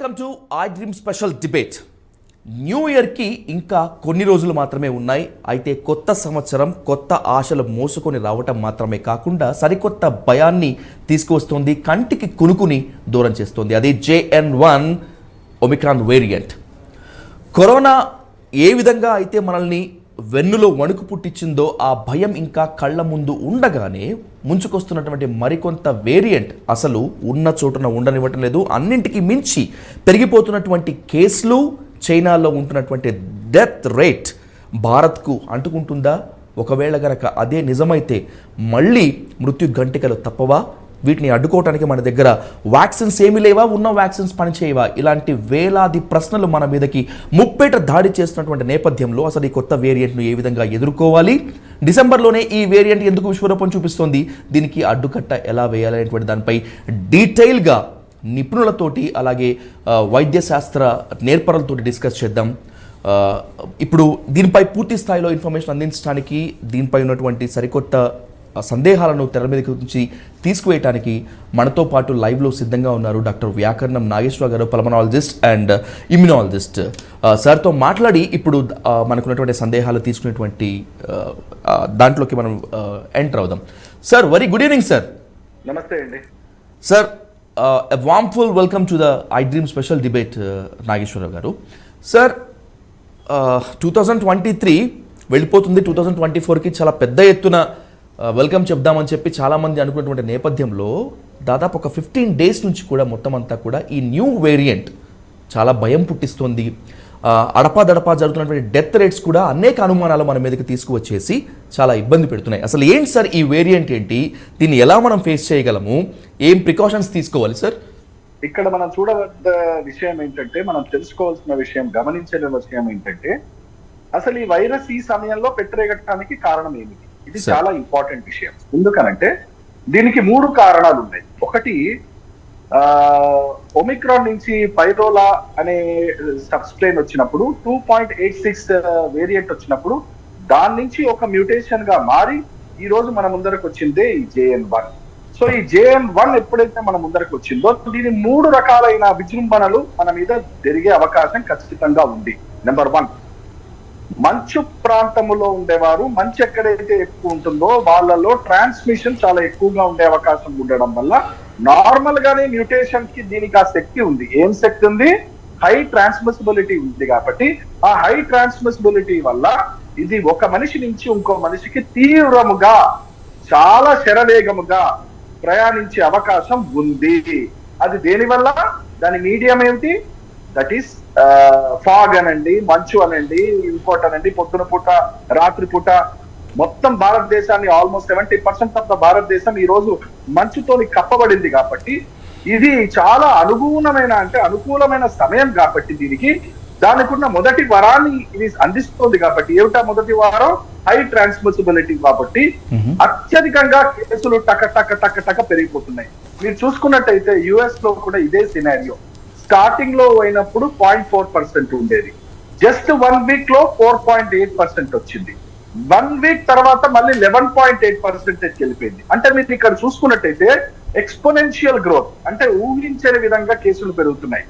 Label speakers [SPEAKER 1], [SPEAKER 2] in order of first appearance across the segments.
[SPEAKER 1] Welcome to I dream special debate. New ఇయర్కి ఇంకా కొన్ని రోజులు మాత్రమే ఉన్నాయి. అయితే కొత్త సంవత్సరం కొత్త ఆశలు మోసుకొని రావటం మాత్రమే కాకుండా సరికొత్త భయాన్ని తీసుకువస్తోంది, కంటికి కునుకుని దూరం చేస్తోంది. అది JN.1 ఒమిక్రాన్ వేరియంట్. కరోనా ఏ విధంగా అయితే మనల్ని వెన్నులో వణుకు పుట్టించిందో ఆ భయం ఇంకా కళ్ళ ముందు ఉండగానే ముంచుకొస్తున్నటువంటి మరికొంత వేరియంట్ అసలు ఉన్న చోటున ఉండనివ్వటం లేదు. అన్నింటికి మించి పెరిగిపోతున్నటువంటి కేసులు, చైనాలో ఉంటున్నటువంటి డెత్ రేట్ భారత్కు అంటుకుంటుందా? ఒకవేళ గనక అదే నిజమైతే మళ్ళీ మృత్యు గంటికలు తప్పవా? వీటిని అడ్డుకోవడానికి మన దగ్గర వ్యాక్సిన్స్ ఏమీ లేవా? ఉన్న వ్యాక్సిన్స్ పనిచేయవా? ఇలాంటి వేలాది ప్రశ్నలు మన మీదకి ముప్పేట దాడి చేస్తున్నటువంటి నేపథ్యంలో అసలు ఈ కొత్త వేరియంట్ను ఏ విధంగా ఎదుర్కోవాలి? డిసెంబర్లోనే ఈ వేరియంట్ ఎందుకు విశ్వరూపం చూపిస్తోంది? దీనికి అడ్డుకట్ట ఎలా వేయాలనేటువంటి దానిపై డీటెయిల్గా నిపుణులతోటి అలాగే వైద్య శాస్త్ర నేర్పరులతోటి డిస్కస్ చేద్దాం. ఇప్పుడు దీనిపై పూర్తి స్థాయిలో ఇన్ఫర్మేషన్ అందించడానికి, దీనిపై ఉన్నటువంటి సరికొత్త సందేహాలను తెర మీద నుంచి తీసుకువేయటానికి మనతో పాటు లైవ్లో సిద్ధంగా ఉన్నారు డాక్టర్ వ్యాకరణం నాగేశ్వర గారు, పల్మనాలజిస్ట్ అండ్ ఇమ్యునాలజిస్ట్. సార్తో మాట్లాడి ఇప్పుడు మనకున్నటువంటి సందేహాలు తీసుకునేటువంటి దాంట్లోకి మనం ఎంటర్ అవుదాం. Sir, very good evening sir.
[SPEAKER 2] నమస్తే అండి
[SPEAKER 1] sir. A warmful welcome to the I Dream special debate, Nageswara Rao గారు. సార్, 2023 వెళ్ళిపోతుంది, 2024కి చాలా పెద్ద ఎత్తున వెల్కమ్ చెప్దామని చెప్పి చాలామంది అనుకున్నటువంటి నేపథ్యంలో దాదాపు ఒక 15 days నుంచి కూడా మొత్తం అంతా కూడా ఈ న్యూ వేరియంట్ చాలా భయం పుట్టిస్తోంది. అడపాదడపా జరుగుతున్నటువంటి డెత్ రేట్స్ కూడా అనేక అనుమానాలు మన మీదకి తీసుకువచ్చేసి చాలా ఇబ్బంది పెడుతున్నాయి. అసలు ఏంటి సార్ ఈ వేరియంట్ ఏంటి? దీన్ని ఎలా మనం ఫేస్ చేయగలము? ఏం ప్రికాషన్స్ తీసుకోవాలి సార్?
[SPEAKER 2] ఇక్కడ మనం చూడవద్ద విషయం ఏంటంటే, మనం తెలుసుకోవాల్సిన విషయం, గమనించిన విషయం ఏంటంటే, అసలు ఈ వైరస్ ఈ సమయంలో పెట్టరేగటానికి కారణం ఏమిటి? ఇది చాలా ఇంపార్టెంట్ విషయం. ఎందుకనంటే దీనికి 3 కారణాలు ఉన్నాయి. ఒకటి, ఒమిక్రాన్ నుంచి పైరోలా అనే సబ్స్ట్రెయిన్ వచ్చినప్పుడు 2.86 వేరియంట్ వచ్చినప్పుడు దాని నుంచి ఒక మ్యూటేషన్ గా మారి ఈ రోజు మన ముందరకు వచ్చిందే ఈ JN.1. సో ఈ JN.1 ఎప్పుడైతే మన ముందరకు వచ్చిందో దీని 3 రకాలైన విజృంభణలు మన మీద జరిగే అవకాశం ఖచ్చితంగా ఉంది. నెంబర్ 1, మంచు ప్రాంతంలో ఉండేవారు, మంచు ఎక్కడైతే ఎక్కువ ఉంటుందో వాళ్ళలో ట్రాన్స్మిషన్ చాలా ఎక్కువగా ఉండే అవకాశం ఉండడం వల్ల నార్మల్ గానే మ్యూటేషన్ కి దీనికి ఆ శక్తి ఉంది. ఏం శక్తి ఉంది? హై ట్రాన్స్మిసిబిలిటీ ఉంది. కాబట్టి ఆ హై ట్రాన్స్మిసిబిలిటీ వల్ల ఇది ఒక మనిషి నుంచి ఇంకో మనిషికి తీవ్రముగా, చాలా శరవేగముగా ప్రయాణించే అవకాశం ఉంది. అది దేని వల్ల? దాని మీడియం ఏమిటి? దట్ ఈస్ ఫాగ్ అనండి, మంచు అనండి, ఇంకోటి అనండి, పొద్దున పూట, రాత్రి పూట మొత్తం భారతదేశాన్ని ఆల్మోస్ట్ 70% ఆఫ్ ద భారతదేశం ఈ రోజు మంచుతోని కప్పబడింది. కాబట్టి ఇది చాలా అనుకూలమైన సమయం. కాబట్టి దానికి ఉన్న మొదటి వరాన్ని ఇది అందిస్తుంది. కాబట్టి ఏమిటా మొదటి వారం? High transmissibility. కాబట్టి అత్యధికంగా కేసులు టక పెరిగిపోతున్నాయి. మీరు చూసుకున్నట్టయితే US లో కూడా ఇదే సినారియో. స్టార్టింగ్ లో అయినప్పుడు 0.4% ఉండేది. జస్ట్ 1 week లో 4.8% వచ్చింది. 1 week తర్వాత మళ్ళీ 11.8% వెళ్ళిపోయింది. అంటే మీరు ఇక్కడ చూసుకున్నట్టయితే ఎక్స్పోనెన్షియల్ గ్రోత్, అంటే ఊహించని విధంగా కేసులు పెరుగుతున్నాయి.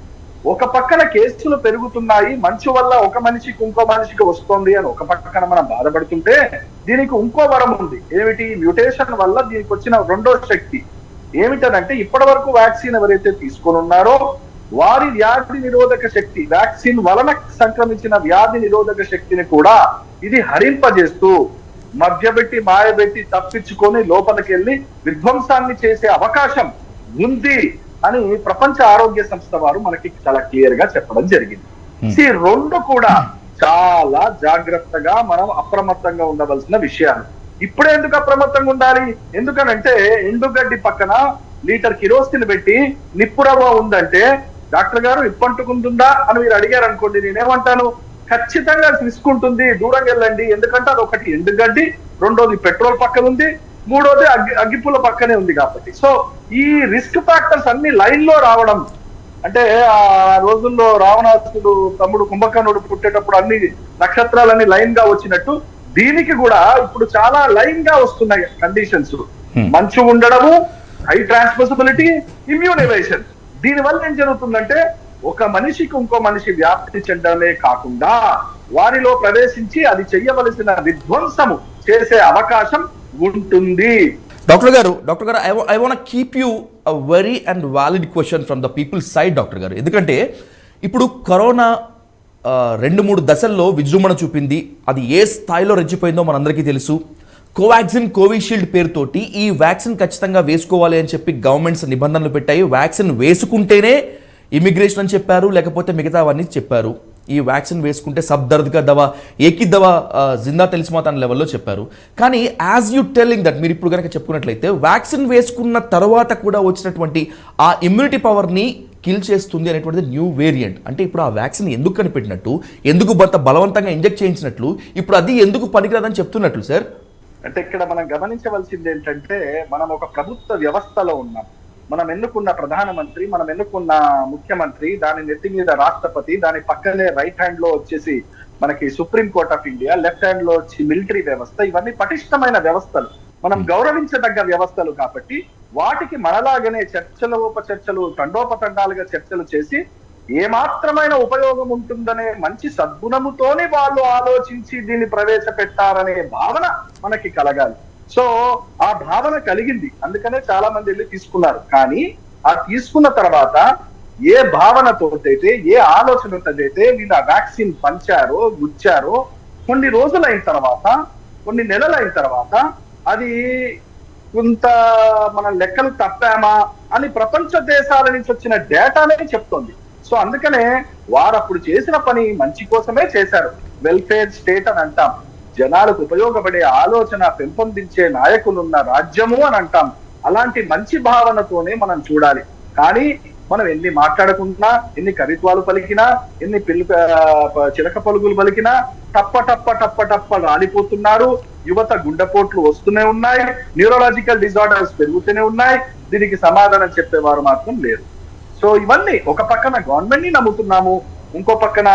[SPEAKER 2] ఒక పక్కన కేసులు పెరుగుతున్నాయి, మంచు వల్ల ఒక మనిషికి ఇంకో మనిషికి వస్తుంది అని ఒక పక్కన మనం బాధపడుతుంటే, దీనికి ఇంకో వరం ఉంది. ఏమిటి? మ్యూటేషన్ వల్ల దీనికి వచ్చిన రెండో శక్తి ఏమిటనంటే, ఇప్పటి వరకు వ్యాక్సిన్ ఎవరైతే తీసుకొని ఉన్నారో వారి వ్యాధి నిరోధక శక్తి, వ్యాక్సిన్ వలన సంక్రమించిన వ్యాధి నిరోధక శక్తిని కూడా ఇది హరింపజేస్తూ మభ్యపెట్టి, మాయబెట్టి, తప్పించుకొని లోపలికి వెళ్ళి విధ్వంసాన్ని చేసే అవకాశం ఉంది అని ప్రపంచ ఆరోగ్య సంస్థ వారు మనకి చాలా క్లియర్ గా చెప్పడం జరిగింది. ఈ 2 కూడా చాలా జాగ్రత్తగా మనం అప్రమత్తంగా ఉండవలసిన విషయాలు. ఇప్పుడే ఎందుకు అప్రమత్తంగా ఉండాలి? ఎందుకనంటే ఎండుగడ్డి పక్కన లీటర్ కిరోసిన్ పెట్టి నిప్పురవ్వ ఉందంటే, డాక్టర్ గారు ఇప్పంటుకుంటుందా అని మీరు అడిగారు అనుకోండి, నేనేమంటాను? ఖచ్చితంగా తీసుకుంటుంది, దూరంగా వెళ్ళండి. ఎందుకంటే అది ఒకటి ఎండుగడ్డి, రెండోది పెట్రోల్ పక్కన ఉంది, మూడోది అగ్గిపుల్ల పక్కనే ఉంది. కాబట్టి సో ఈ రిస్క్ ఫ్యాక్టర్స్ అన్ని లైన్ లో రావడం, అంటే ఆ రోజుల్లో రావణాసుడు తమ్ముడు కుంభకర్ణుడు పుట్టేటప్పుడు అన్ని నక్షత్రాలన్నీ లైన్ గా వచ్చినట్టు దీనికి కూడా ఇప్పుడు చాలా లైన్ గా వస్తున్నాయి కండిషన్స్. మంచు ఉండడము, హై ట్రాన్స్మిసిబిలిటీ, ఇమ్యూన్ ఎవేషన్. దీనివల్ల ఏం జరుగుతుందంటే ఒక మనిషికి ఇంకో మనిషి వ్యాప్తి చెందడమే కాకుండా వారిలో ప్రవేశించి అది చెయ్యవలసిన విధ్వంసము చేసే అవకాశం ఉంటుంది.
[SPEAKER 1] డాక్టర్ గారు I want keep you a very and valid question from the people side doctor గారు. ఎందుకంటే ఇప్పుడు కరోనా 2-3 దశల్లో విజృంభణ చూపింది. అది ఏ స్థాయిలో రెచ్చిపోయిందో మనందరికీ తెలుసు. కోవాక్సిన్, కోవిషీల్డ్ పేరుతోటి ఈ వ్యాక్సిన్ ఖచ్చితంగా వేసుకోవాలి అని చెప్పి గవర్నమెంట్స్ నిబంధనలు పెట్టాయి. వ్యాక్సిన్ వేసుకుంటేనే ఇమిగ్రేషన్ అని చెప్పారు, లేకపోతే మిగతావన్నీ చెప్పారు. ఈ వ్యాక్సిన్ వేసుకుంటే సబ్ దర్ద్ కా దవా, ఏకి దవా జిందా తెలిసిమాత అనే లెవెల్లో చెప్పారు. కానీ యాజ్ యూ టెల్లింగ్ దట్, మీరు ఇప్పుడు కనుక చెప్పుకున్నట్లయితే వ్యాక్సిన్ వేసుకున్న తర్వాత కూడా వచ్చినటువంటి ఆ ఇమ్యూనిటీ పవర్ని కిల్ చేస్తుంది అనేటువంటిది న్యూ వేరియంట్. అంటే ఇప్పుడు ఆ వ్యాక్సిన్ ఎందుకు కనిపెట్టినట్టు, ఎందుకు బలవంతంగా ఇంజెక్ట్ చేయించినట్లు, ఇప్పుడు అది ఎందుకు పనికిరాదని చెప్తున్నట్లు సార్?
[SPEAKER 2] అంటే ఇక్కడ మనం గమనించవలసింది ఏంటంటే, మనం ఒక ప్రభుత్వ వ్యవస్థలో ఉన్నాం. మనం ఎన్నుకున్న ప్రధానమంత్రి, మనం ఎన్నుకున్న ముఖ్యమంత్రి, దాని నెత్తి మీద రాష్ట్రపతి, దాని పక్కనే రైట్ హ్యాండ్ లో వచ్చేసి మనకి supreme court of India, left hand లో వచ్చి మిలిటరీ వ్యవస్థ. ఇవన్నీ పటిష్టమైన వ్యవస్థలు, మనం గౌరవించదగ్గ వ్యవస్థలు. కాబట్టి వాటికి మనలాగనే చర్చలు, ఉపచర్చలు, తండోపతండాలుగా చర్చలు చేసి ఏమాత్రమైన ఉపయోగం ఉంటుందనే మంచి సద్గుణముతోనే వాళ్ళు ఆలోచించి దీన్ని ప్రవేశపెట్టారనే భావన మనకి కలగాలి. సో ఆ భావన కలిగింది, అందుకనే చాలా మంది వెళ్ళి తీసుకున్నారు. కానీ ఆ తీసుకున్న తర్వాత ఏ భావనతోటైతే, ఏ ఆలోచనతోటైతే వీళ్ళు ఆ వ్యాక్సిన్ పంచారో, గుచ్చారో, కొన్ని రోజులైన తర్వాత, కొన్ని నెలలైన తర్వాత అది కొంత మన లెక్కలు తప్పామా అని ప్రపంచ దేశాల నుంచి వచ్చిన డేటానే చెప్తోంది. సో అందుకనే వారు అప్పుడు చేసిన పని మంచి కోసమే చేశారు. వెల్ఫేర్ స్టేట్ అని అంటాం, జనాలకు ఉపయోగపడే ఆలోచన పెంపొందించే నాయకులున్న రాజ్యము అని అంటాం. అలాంటి మంచి భావనతోనే మనం చూడాలి. కానీ మనం ఎన్ని మాట్లాడుకుంటున్నా, ఎన్ని కవిత్వాలు పలికినా, ఎన్ని చిలక పలుకులు పలికినా టప్ప రాలిపోతున్నారు. యువత గుండెపోట్లు వస్తూనే ఉన్నాయి, న్యూరలాజికల్ డిజార్డర్స్ పెరుగుతూనే ఉన్నాయి. దీనికి సమాధానం చెప్పేవారు మాత్రం లేరు. సో ఇవన్నీ ఒక పక్కన గవర్నమెంట్ ని నమ్ముతున్నాము, ఇంకో పక్కన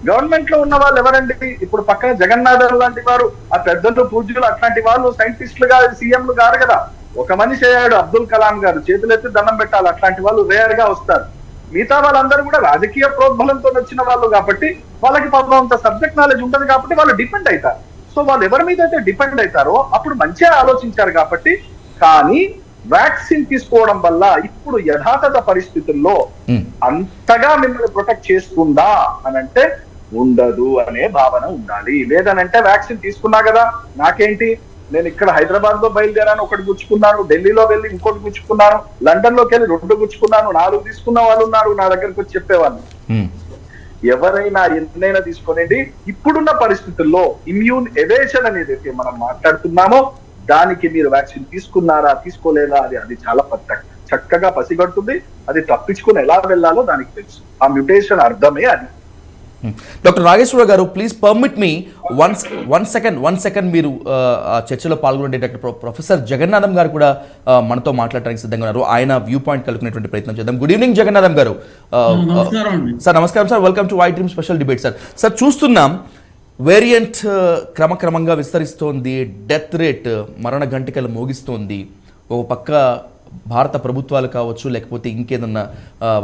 [SPEAKER 2] గవర్నమెంట్ లో ఉన్న వాళ్ళు ఎవరండి? ఇప్పుడు పక్కన జగన్నాథన్ లాంటి వారు, ఆ పెద్దలు, పూజ్యులు, అట్లాంటి వాళ్ళు సైంటిస్టులుగా, సీఎంలు గారు కదా. ఒక మనిషి అయ్యాడు, అబ్దుల్ కలాం గారు, చేతులెత్తి దండం పెట్టాలి. అట్లాంటి వాళ్ళు రేర్ గా వస్తారు. మిగతా వాళ్ళందరూ కూడా రాజకీయ ప్రోద్బలంతో వచ్చిన వాళ్ళు కాబట్టి వాళ్ళకి పాపం అంత సబ్జెక్ట్ నాలెడ్జ్ ఉంటుంది కాబట్టి వాళ్ళు డిపెండ్ అవుతారు. సో వాళ్ళు ఎవరి మీద అయితే డిపెండ్ అవుతారో అప్పుడు మంచిగా ఆలోచించారు కాబట్టి. కానీ వ్యాక్సిన్ తీసుకోవడం వల్ల ఇప్పుడు యథాతథ పరిస్థితుల్లో అంతగా మిమ్మల్ని ప్రొటెక్ట్ చేస్తుందా అని అంటే ఉండదు అనే భావన ఉండాలి. లేదనంటే వ్యాక్సిన్ తీసుకున్నా కదా, నాకేంటి, నేను ఇక్కడ హైదరాబాద్ లో బయలుదేరాను, ఒకటి గుచ్చుకున్నాను, ఢిల్లీలో వెళ్ళి ఇంకోటి గుచ్చుకున్నాను, లండన్ లోకి వెళ్ళి 2 గుచ్చుకున్నాను, 4 తీసుకున్న వాళ్ళు ఉన్నారు నా దగ్గరకు వచ్చి చెప్పేవాళ్ళు. ఎవరైనా ఎన్నైనా తీసుకోనండి, ఇప్పుడున్న పరిస్థితుల్లో ఇమ్యూన్ ఎవేషన్ అనేది అయితే మనం మాట్లాడుతున్నామో దానికి మీరు వ్యాక్సిన్ తీసుకున్నారా, తీసుకోలేదా, అది చాలా చక్కగా పసిగడుతుంది. అది తప్పించుకుని ఎలా వెళ్ళాలో దానికి తెలుసు. ఆ మ్యూటేషన్ అర్థమే అది.
[SPEAKER 1] డాక్టర్ నాగేశ్వర గారు, please permit me one second మీరు చర్చలో పాల్గొనే డాక్టర్ ప్రొఫెసర్ జగన్నాథం గారు కూడా మనతో మాట్లాడడానికి సిద్ధంగా ఉన్నారు. ఆయన వ్యూ పాయింట్ కలుగుకునేటువంటి ప్రయత్నం చేద్దాం. గుడ్ ఈవినింగ్ జగన్నాథం గారు. సార్ నమస్కారం sir, welcome to I dream special debate. Sir చూస్తున్నాం వేరియంట్ క్రమక్రమంగా విస్తరిస్తోంది, డెత్ రేట్ మరణ గంటికలు మోగిస్తోంది. ఒక పక్క భారత ప్రభుత్వాలు కావచ్చు, లేకపోతే ఇంకేదన్నా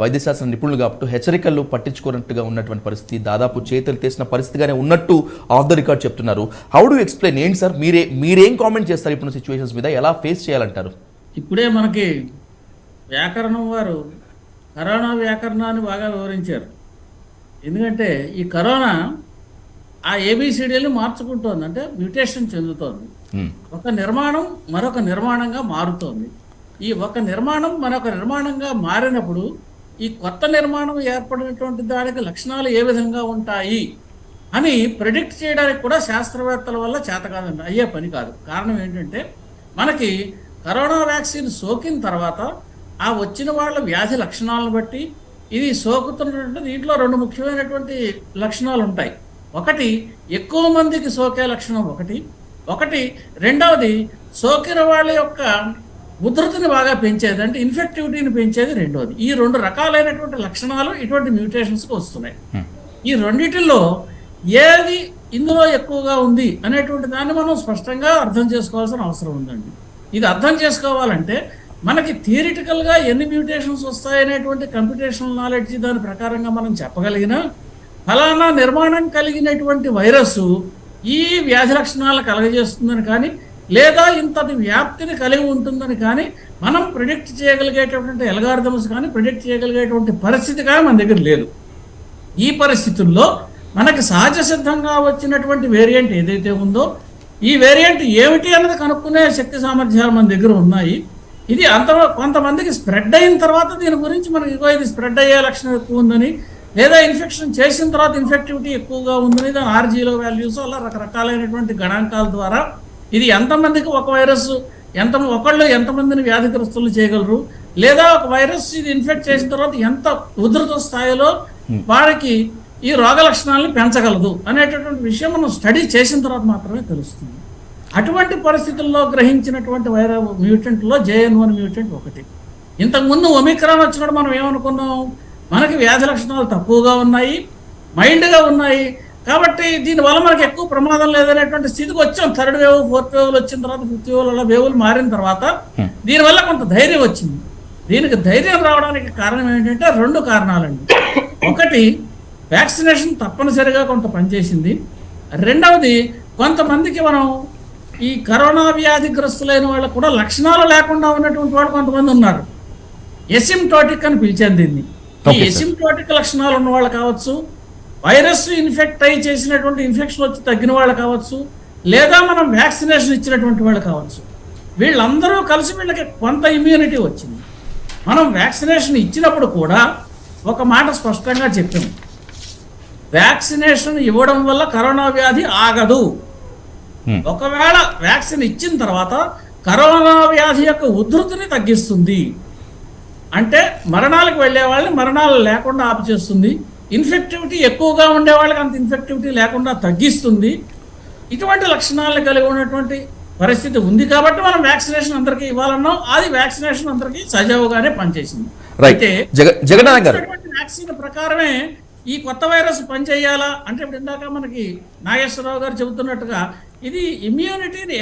[SPEAKER 1] వైద్యశాస్త్ర నిపుణులు కాబట్టి హెచ్చరికలు పట్టించుకున్నట్టుగా ఉన్నటువంటి పరిస్థితి, దాదాపు చేతులు తీసిన పరిస్థితిగానే ఉన్నట్టు ఆఫ్ ద రికార్డ్ చెప్తున్నారు. How do explain? ఏంటి సార్, మీరేం కామెంట్ చేస్తారు ఇప్పుడు సిచ్యువేషన్స్ మీద? ఎలా ఫేస్ చేయాలంటారు?
[SPEAKER 3] ఇప్పుడే మనకి వ్యాకరణం వారు కరోనా వ్యాకరణాన్ని బాగా వివరించారు. ఎందుకంటే ఈ కరోనా ఆ ఏబిసిడీలు మార్చుకుంటోంది, అంటే మ్యూటేషన్ చెందుతోంది. ఒక నిర్మాణం మరొక నిర్మాణంగా మారుతోంది. ఈ ఒక నిర్మాణం మరొక నిర్మాణంగా మారినప్పుడు ఈ కొత్త నిర్మాణం ఏర్పడినటువంటి దానికి లక్షణాలు ఏ విధంగా ఉంటాయి అని ప్రెడిక్ట్ చేయడానికి కూడా శాస్త్రవేత్తల వల్ల చేత కాదండి, అయ్యే పని కాదు. కారణం ఏంటంటే మనకి కరోనా వ్యాక్సిన్ సోకిన తర్వాత ఆ వచ్చిన వాళ్ళ వ్యాధి లక్షణాలను బట్టి ఇది సోకుతున్నటువంటి దీంట్లో 2 ముఖ్యమైనటువంటి లక్షణాలు ఉంటాయి. ఒకటి ఎక్కువ మందికి సోకే లక్షణం ఒకటి రెండవది సోకిన వాళ్ళ యొక్క ఉధృతిని బాగా పెంచేది, అంటే ఇన్ఫెక్టివిటీని పెంచేది రెండోది. ఈ 2 రకాలైనటువంటి లక్షణాలు ఇటువంటి మ్యూటేషన్స్కి వస్తున్నాయి. ఈ రెండిటిల్లో ఏది ఇందులో ఎక్కువగా ఉంది అనేటువంటి దాన్ని మనం స్పష్టంగా అర్థం చేసుకోవాల్సిన అవసరం ఉందండి. ఇది అర్థం చేసుకోవాలంటే మనకి థియరిటికల్గా ఎన్ని మ్యూటేషన్స్ వస్తాయనేటువంటి కంప్యూటేషనల్ నాలెడ్జ్ దాని ప్రకారంగా మనం చెప్పగలిగినా ఫలానా నిర్మాణం కలిగినటువంటి వైరస్ ఈ వ్యాధి లక్షణాలు కలగజేస్తుందని కానీ లేదా ఇంతటి వ్యాప్తిని కలిగి ఉంటుందని కానీ మనం ప్రిడిక్ట్ చేయగలిగేటటువంటి అల్గారిథమ్స్ కానీ ప్రిడిక్ట్ చేయగలిగేటువంటి పరిస్థితి కానీ మన దగ్గర లేదు. ఈ పరిస్థితుల్లో మనకి సహజ సిద్ధంగా వచ్చినటువంటి వేరియంట్ ఏదైతే ఉందో ఈ వేరియంట్ ఏమిటి అన్నది కనుక్కునే శక్తి సామర్థ్యాలు మన దగ్గర ఉన్నాయి. ఇది కొంతమందికి స్ప్రెడ్ అయిన తర్వాత దీని గురించి మనకి ఇది స్ప్రెడ్ అయ్యే లక్షణం ఎక్కువ ఉందని లేదా ఇన్ఫెక్షన్ చేసిన తర్వాత ఇన్ఫెక్టివిటీ ఎక్కువగా ఉందని దాని RGలో వాల్యూస్ అలా రకరకాలైనటువంటి గణాంకాల ద్వారా ఇది ఎంతమందికి ఒక వైరస్ ఒకళ్ళు ఎంతమందిని వ్యాధిగ్రస్తులు చేయగలరు లేదా ఒక వైరస్ ఇది ఇన్ఫెక్ట్ చేసిన తర్వాత ఎంత ఉధృత స్థాయిలో వారికి ఈ రోగ లక్షణాలను పెంచగలదు అనేటటువంటి విషయం మనం స్టడీ చేసిన తర్వాత మాత్రమే తెలుస్తుంది. అటువంటి పరిస్థితుల్లో గ్రహించినటువంటి మ్యూటెంట్లో JN1 మ్యూటెంట్ ఒకటి. ఇంతకుముందు ఒమిక్రాన్ వచ్చినప్పుడు మనం ఏమనుకున్నాం, మనకి వ్యాధి లక్షణాలు తక్కువగా ఉన్నాయి, మైల్డ్గా ఉన్నాయి, కాబట్టి దీనివల్ల మనకి ఎక్కువ ప్రమాదం లేదనేటువంటి స్థితికి వచ్చాం. 3rd వేవ్ 4th వేవ్లు వచ్చిన తర్వాత 5th వేవ్ అలా వేవులు మారిన తర్వాత దీనివల్ల కొంత ధైర్యం వచ్చింది. దీనికి ధైర్యం రావడానికి కారణం ఏంటంటే 2 కారణాలండి. ఒకటి, వ్యాక్సినేషన్ తప్పనిసరిగా కొంత పనిచేసింది. రెండవది, కొంతమందికి మనం ఈ కరోనా వ్యాధిగ్రస్తులైన వాళ్ళకు కూడా లక్షణాలు లేకుండా ఉన్నటువంటి వాళ్ళు కొంతమంది ఉన్నారు. ఎసిమ్టోటిక్ అని పిలిచాను దీన్ని. ఈ ఎసిమ్టోటిక్ లక్షణాలు ఉన్న వాళ్ళు కావచ్చు, వైరస్ ఇన్ఫెక్ట్ అయ్యి చేసినటువంటి ఇన్ఫెక్షన్ వచ్చి తగ్గిన వాళ్ళు కావచ్చు, లేదా మనం వ్యాక్సినేషన్ ఇచ్చినటువంటి వాళ్ళు కావచ్చు. వీళ్ళందరూ కలిసి వీళ్ళకి కొంత ఇమ్యూనిటీ వచ్చింది. మనం వ్యాక్సినేషన్ ఇచ్చినప్పుడు కూడా ఒక మాట స్పష్టంగా చెప్పాము, వ్యాక్సినేషన్ ఇవ్వడం వల్ల కరోనా వ్యాధి ఆగదు. ఒకవేళ వ్యాక్సిన్ ఇచ్చిన తర్వాత కరోనా వ్యాధి యొక్క ఉధృతిని తగ్గిస్తుంది, అంటే మరణాలకు వెళ్ళే వాళ్ళని మరణాలు లేకుండా ఆపుచేస్తుంది, ఇన్ఫెక్టివిటీ ఎక్కువగా ఉండే వాళ్ళకి అంత ఇన్ఫెక్టివిటీ లేకుండా తగ్గిస్తుంది. ఇటువంటి లక్షణాలను కలిగి ఉన్నటువంటి పరిస్థితి ఉంది కాబట్టి మనం వ్యాక్సినేషన్ అందరికీ ఇవ్వాలన్నాం. అది వ్యాక్సినేషన్ అందరికీ సజావుగానే పనిచేసింది. అయితే వ్యాక్సిన్ ప్రకారమే ఈ కొత్త వైరస్ పనిచేయాలా అంటే ఇప్పుడు ఇందాక మనకి నాగేశ్వరరావు గారు చెబుతున్నట్టుగా ఇది ఇమ్యూనిటీని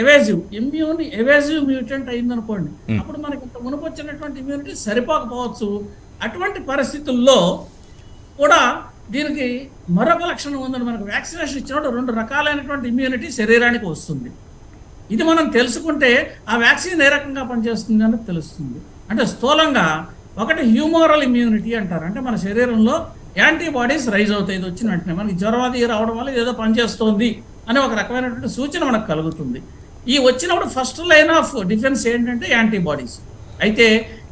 [SPEAKER 3] ఎవేజివ్ మ్యూటెంట్ అయిందనుకోండి, అప్పుడు మనకి ఇంత మునుపు వచ్చినటువంటి ఇమ్యూనిటీ సరిపోకపోవచ్చు. అటువంటి పరిస్థితుల్లో కూడా దీనికి మరొక లక్షణం ఉందని, మనకు వ్యాక్సినేషన్ ఇచ్చినప్పుడు 2 రకాలైనటువంటి ఇమ్యూనిటీ శరీరానికి వస్తుంది. ఇది మనం తెలుసుకుంటే ఆ వ్యాక్సిన్ ఏ రకంగా పనిచేస్తుంది అన్నది తెలుస్తుంది. అంటే స్థూలంగా ఒకటి హ్యూమోరల్ ఇమ్యూనిటీ అంటారు, అంటే మన శరీరంలో యాంటీబాడీస్ రైజ్ అవుతాయి. ఇది వచ్చిన వెంటనే మనకి జ్వరం అది రావడం వల్ల ఏదో పనిచేస్తోంది అనే ఒక రకమైనటువంటి సూచన మనకు కలుగుతుంది. ఈ వచ్చినప్పుడు ఫస్ట్ లైన్ ఆఫ్ డిఫెన్స్ ఏంటంటే యాంటీబాడీస్. అయితే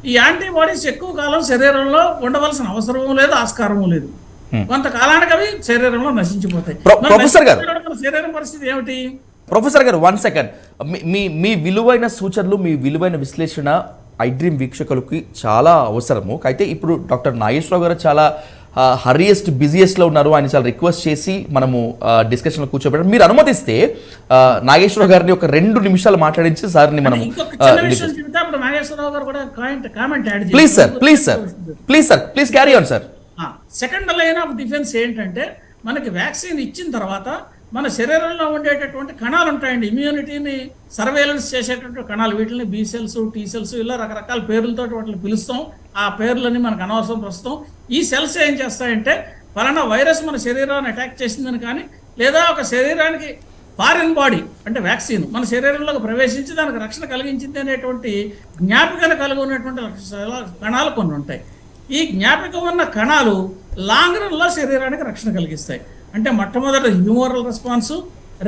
[SPEAKER 3] ఈ యాంటీబాడీస్ ఎక్కువ కాలం శరీరంలో ఉండవలసిన అవసరం లేదు, ఆస్కారము లేదు. కొంతకాలానికి అవి శరీరంలో నశించిపోతాయి. శరీరం పరిస్థితి ఏమిటి?
[SPEAKER 1] ప్రొఫెసర్ గారు 1 సెకండ్, మీ విలువైన సూచనలు, మీ విలువైన విశ్లేషణ iDream వీక్షకులకి చాలా అవసరము. అయితే ఇప్పుడు డాక్టర్ నాగేశ్వరరావు గారు చాలా హరియెస్ట్ బిజియెస్ట్లో ఉన్నారు. ఆయన చాలా రిక్వెస్ట్ చేసి మనము డిస్కషన్లో కూర్చోబెట్టారు. మీరు అనుమతిస్తే నాగేశ్వరరావు గారిని ఒక 2 నిమిషాలు మాట్లాడించి సార్ని మనం please carry on sir.
[SPEAKER 3] Second line of defence ఏంటంటే మనకి వ్యాక్సిన్ ఇచ్చిన తర్వాత మన శరీరంలో ఉండేటటువంటి కణాలు ఉంటాయండి, ఇమ్యూనిటీని సర్వేలెన్స్ చేసేటటువంటి కణాలు. వీటిని B సెల్స్, T సెల్స్ ఇలా రకరకాల పేర్లతో వాటిని పిలుస్తాం. ఆ పేర్లని మనకు అనవసరం ప్రస్తుతం. ఈ సెల్స్ ఏం చేస్తాయంటే ఫలానా వైరస్ మన శరీరాన్ని అటాక్ చేసిందని కానీ లేదా ఒక శరీరానికి ఫారిన్ బాడీ అంటే వ్యాక్సిన్ మన శరీరంలోకి ప్రవేశించి దానికి రక్షణ కలిగించింది అనేటువంటి జ్ఞాపికను కలిగి ఉన్నటువంటి కణాలు కొన్ని ఉంటాయి. ఈ జ్ఞాపిక ఉన్న కణాలు లాంగ్ రన్లో శరీరానికి రక్షణ కలిగిస్తాయి. అంటే మొట్టమొదటి హ్యూమరల్ రెస్పాన్సు,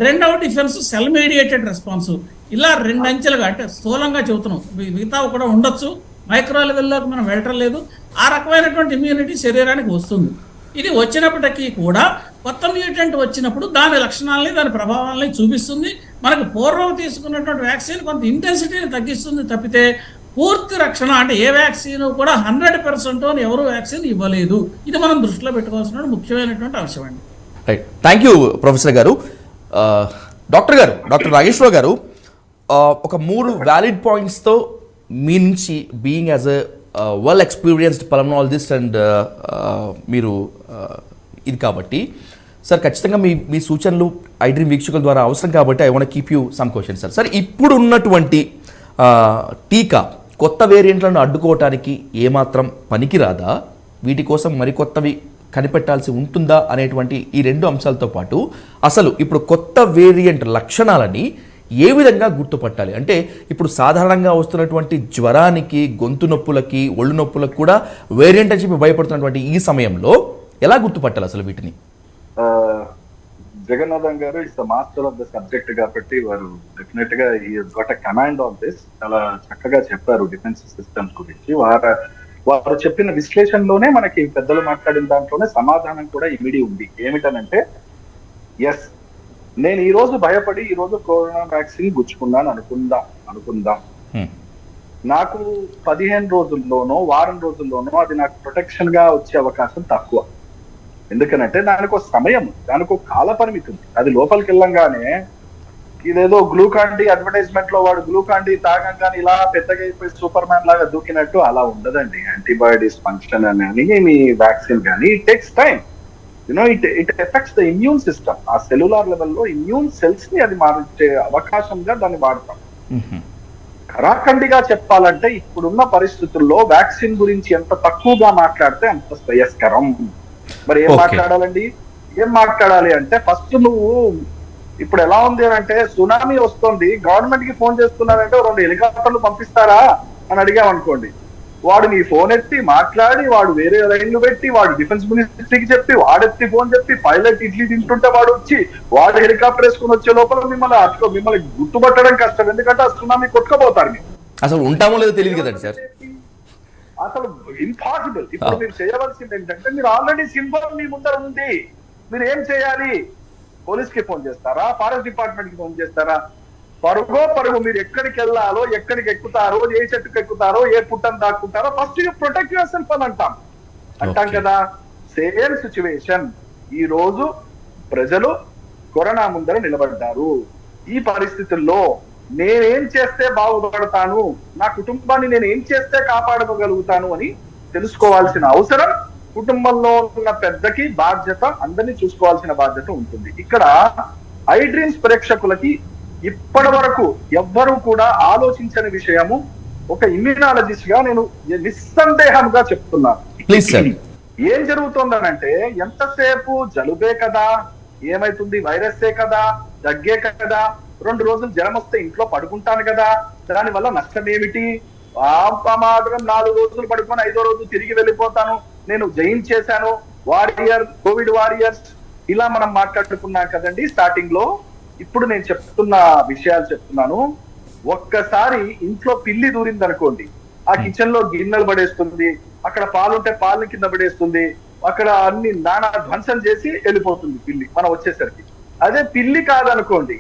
[SPEAKER 3] రెండవ డిఫెన్స్ సెల్ మీడియేటెడ్ రెస్పాన్సు. ఇలా 2 అంచెలుగా అంటే స్థూలంగా చెబుతున్నాం, మిగతా కూడా ఉండొచ్చు, మైక్రో లెవెల్లోకి మనం వెళ్ళటం లేదు. ఆ రకమైనటువంటి ఇమ్యూనిటీ శరీరానికి వస్తుంది. ఇది వచ్చినప్పటికీ కూడా కొత్త మ్యూటెంట్ వచ్చినప్పుడు దాని లక్షణాలని దాని ప్రభావాలని చూపిస్తుంది. మనకు పూర్వం తీసుకున్నటువంటి వ్యాక్సిన్ కొంత ఇంటెన్సిటీని తగ్గిస్తుంది తప్పితే పూర్తి రక్షణ అంటే ఏ వ్యాక్సిన్ కూడా 100% అని ఎవరు వ్యాక్సిన్ ఇవ్వలేదు. ఇది మనం దృష్టిలో పెట్టుకోవాల్సిన ముఖ్యమైనటువంటి అంశం అండి.
[SPEAKER 1] రైట్, థ్యాంక్ యూ ప్రొఫెసర్ గారు. డాక్టర్ నాగేశ్వరరావు గారు, ఒక 3 వ్యాలిడ్ పాయింట్స్తో మీ నుంచి being as a well experienced pulmonologist and మీరు ఇది కాబట్టి సార్ ఖచ్చితంగా మీ సూచనలు iDream వీక్షకుల ద్వారా అవసరం కాబట్టి I want keep you some questions sir. ఇప్పుడు ఉన్నటువంటి టీకా కొత్త వేరియంట్లను అడ్డుకోవటానికి ఏమాత్రం పనికిరాదా? వీటి కోసం మరికొత్తవి కనిపెట్టాల్సి ఉంటుందా అనేటువంటి ఈ రెండు అంశాలతో పాటు అసలు ఇప్పుడు కొత్త వేరియంట్ లక్షణాలని ఏ విధంగా గుర్తుపట్టాలి? అంటే ఇప్పుడు సాధారణంగా వస్తున్నటువంటి జ్వరానికి, గొంతు నొప్పులకి, ఒళ్ళు నొప్పులకు కూడా వేరియంట్ అని చెప్పి భయపడుతున్నటువంటి ఈ సమయంలో ఎలా గుర్తుపట్టాలి అసలు వీటిని?
[SPEAKER 2] జగన్నాథం గారు is the master of the subject కాబట్టి వారు డెఫినెట్ గా ఈ గొట్ కమాండ్ ఆన్ దిస్ చాలా చక్కగా చెప్పారు డిఫెన్స్ సిస్టమ్స్ గురించి. వారు చెప్పిన విశ్లేషణలోనే మనకి పెద్దలు మాట్లాడిన దాంట్లోనే సమాధానం కూడా ఇమిడి ఉంది. ఏమిటనంటే, ఎస్, నేను ఈ రోజు భయపడి ఈ రోజు కరోనా వ్యాక్సిన్ గుచ్చుకున్నాను అనుకుందాం. నాకు 15 రోజుల్లోనో వారం రోజుల్లోనో అది నాకు ప్రొటెక్షన్ గా వచ్చే అవకాశం తక్కువ. ఎందుకనంటే దానికి ఒక సమయం, దానికి ఒక కాల పరిమితి ఉంది. అది లోపలికి వెళ్ళంగానే ఇదేదో గ్లూకాన్ డి అడ్వర్టైజ్మెంట్ లో వాడు గ్లూకాన్ డి తాగంగానే ఇలా పెద్దగా అయిపోయి సూపర్ మ్యాన్ లాగా దూకినట్టు అలా ఉండదండి. యాంటీబయాటిక్స్ ఫంక్షన్ అని మీ వ్యాక్సిన్ కానీ it takes time. It effects the immune system. ఆ సెల్యులార్ లెవెల్లో ఇమ్యూన్ సెల్స్ ని అది మార్చే అవకాశంగా దాన్ని వాడతాం. కరాఖండిగా చెప్పాలంటే ఇప్పుడున్న పరిస్థితుల్లో వ్యాక్సిన్ గురించి ఎంత తక్కువగా మాట్లాడితే అంత శ్రేయస్కరం. మరి ఏం మాట్లాడాలండి? ఏం మాట్లాడాలి అంటే, ఫస్ట్ నువ్వు ఇప్పుడు ఎలా ఉంది అంటే సునామీ వస్తుంది, గవర్నమెంట్ కి ఫోన్ చేస్తున్నారంటే 2 హెలికాప్టర్లు పంపిస్తారా అని అడిగామనుకోండి, వాడు నీ ఫోన్ ఎత్తి మాట్లాడి, వాడు వేరే లైన్లు పెట్టి, వాడు డిఫెన్స్ మినిస్ట్రీకి చెప్పి, వాడెత్తి ఫోన్ చెప్పి, పైలట్ ఇడ్లీ తింటుంటే వాడు వచ్చి వాడు హెలికాప్టర్ వేసుకుని వచ్చే లోపల మిమ్మల్ని గుర్తుపట్టడం కష్టం. ఎందుకంటే ఆ సునామీ కొట్టుకోబోతారు. మీరు
[SPEAKER 1] అసలు ఉంటామో లేదో తెలియదు కదండి సార్.
[SPEAKER 2] అసలు ఇంపాసిబుల్. ఇప్పుడు మీరు చేయవలసింది ఏంటంటే, మీరు ఆల్రెడీ సింబల్ మీ ముందర ఉంది. మీరు ఏం చేయాలి? పోలీస్ కి ఫోన్ చేస్తారా? ఫారెస్ట్ డిపార్ట్మెంట్ కి ఫోన్ చేస్తారా? పరుగు మీరు ఎక్కడికి వెళ్ళాలో, ఎక్కడికి ఎక్కుతారో, ఏ చెట్టుకు ఎక్కుతారో, ఏ పుట్టను దాక్కుంటారో first you protect yourself అని అంటాం కదా. Same situation. ఈ రోజు ప్రజలు కరోనా ముందర నిలబడ్డారు. ఈ పరిస్థితుల్లో నేనేం చేస్తే బాగుపడతాను, నా కుటుంబాన్ని నేను ఏం చేస్తే కాపాడుకోగలుగుతాను అని తెలుసుకోవాల్సిన అవసరం కుటుంబంలో ఉన్న పెద్దకి బాధ్యత, అందరినీ చూసుకోవాల్సిన బాధ్యత ఉంటుంది. ఇక్కడ ఐ డ్రీమ్స్ ప్రేక్షకులకి ఇప్పటి వరకు ఎవ్వరూ కూడా ఆలోచించని విషయము ఒక ఇమ్యూనాలజిస్ట్ గా నేను నిస్సందేహంగా చెప్తున్నాను. ఏం జరుగుతుందనంటే, ఎంతసేపు జలుబే కదా, ఏమైతుంది, వైరస్సే కదా, దగ్గే కదా, 2 రోజులు జ్వరం వస్తే ఇంట్లో పడుకుంటాను కదా, దాని వల్ల నష్టం ఏమిటి? మాత్రం 4 రోజులు పడుకొని 5వ రోజు తిరిగి వెళ్ళిపోతాను, నేను జయించేశాను, కోవిడ్ వారియర్స్ ఇలా మనం మాట్లాడుకున్నాం కదండి స్టార్టింగ్ లో. ఇప్పుడు నేను చెప్తున్న విషయాలు చెప్తున్నాను. ఒక్కసారి ఇంట్లో పిల్లి దూరింది అనుకోండి, ఆ కిచెన్ లో గిన్నెలు పడేస్తుంది, అక్కడ పాలుంటే పాలు కింద పడేస్తుంది, అక్కడ అన్ని నానా ధ్వంసం చేసి వెళ్ళిపోతుంది పిల్లి మనం వచ్చేసరికి. అదే పిల్లి కాదనుకోండి,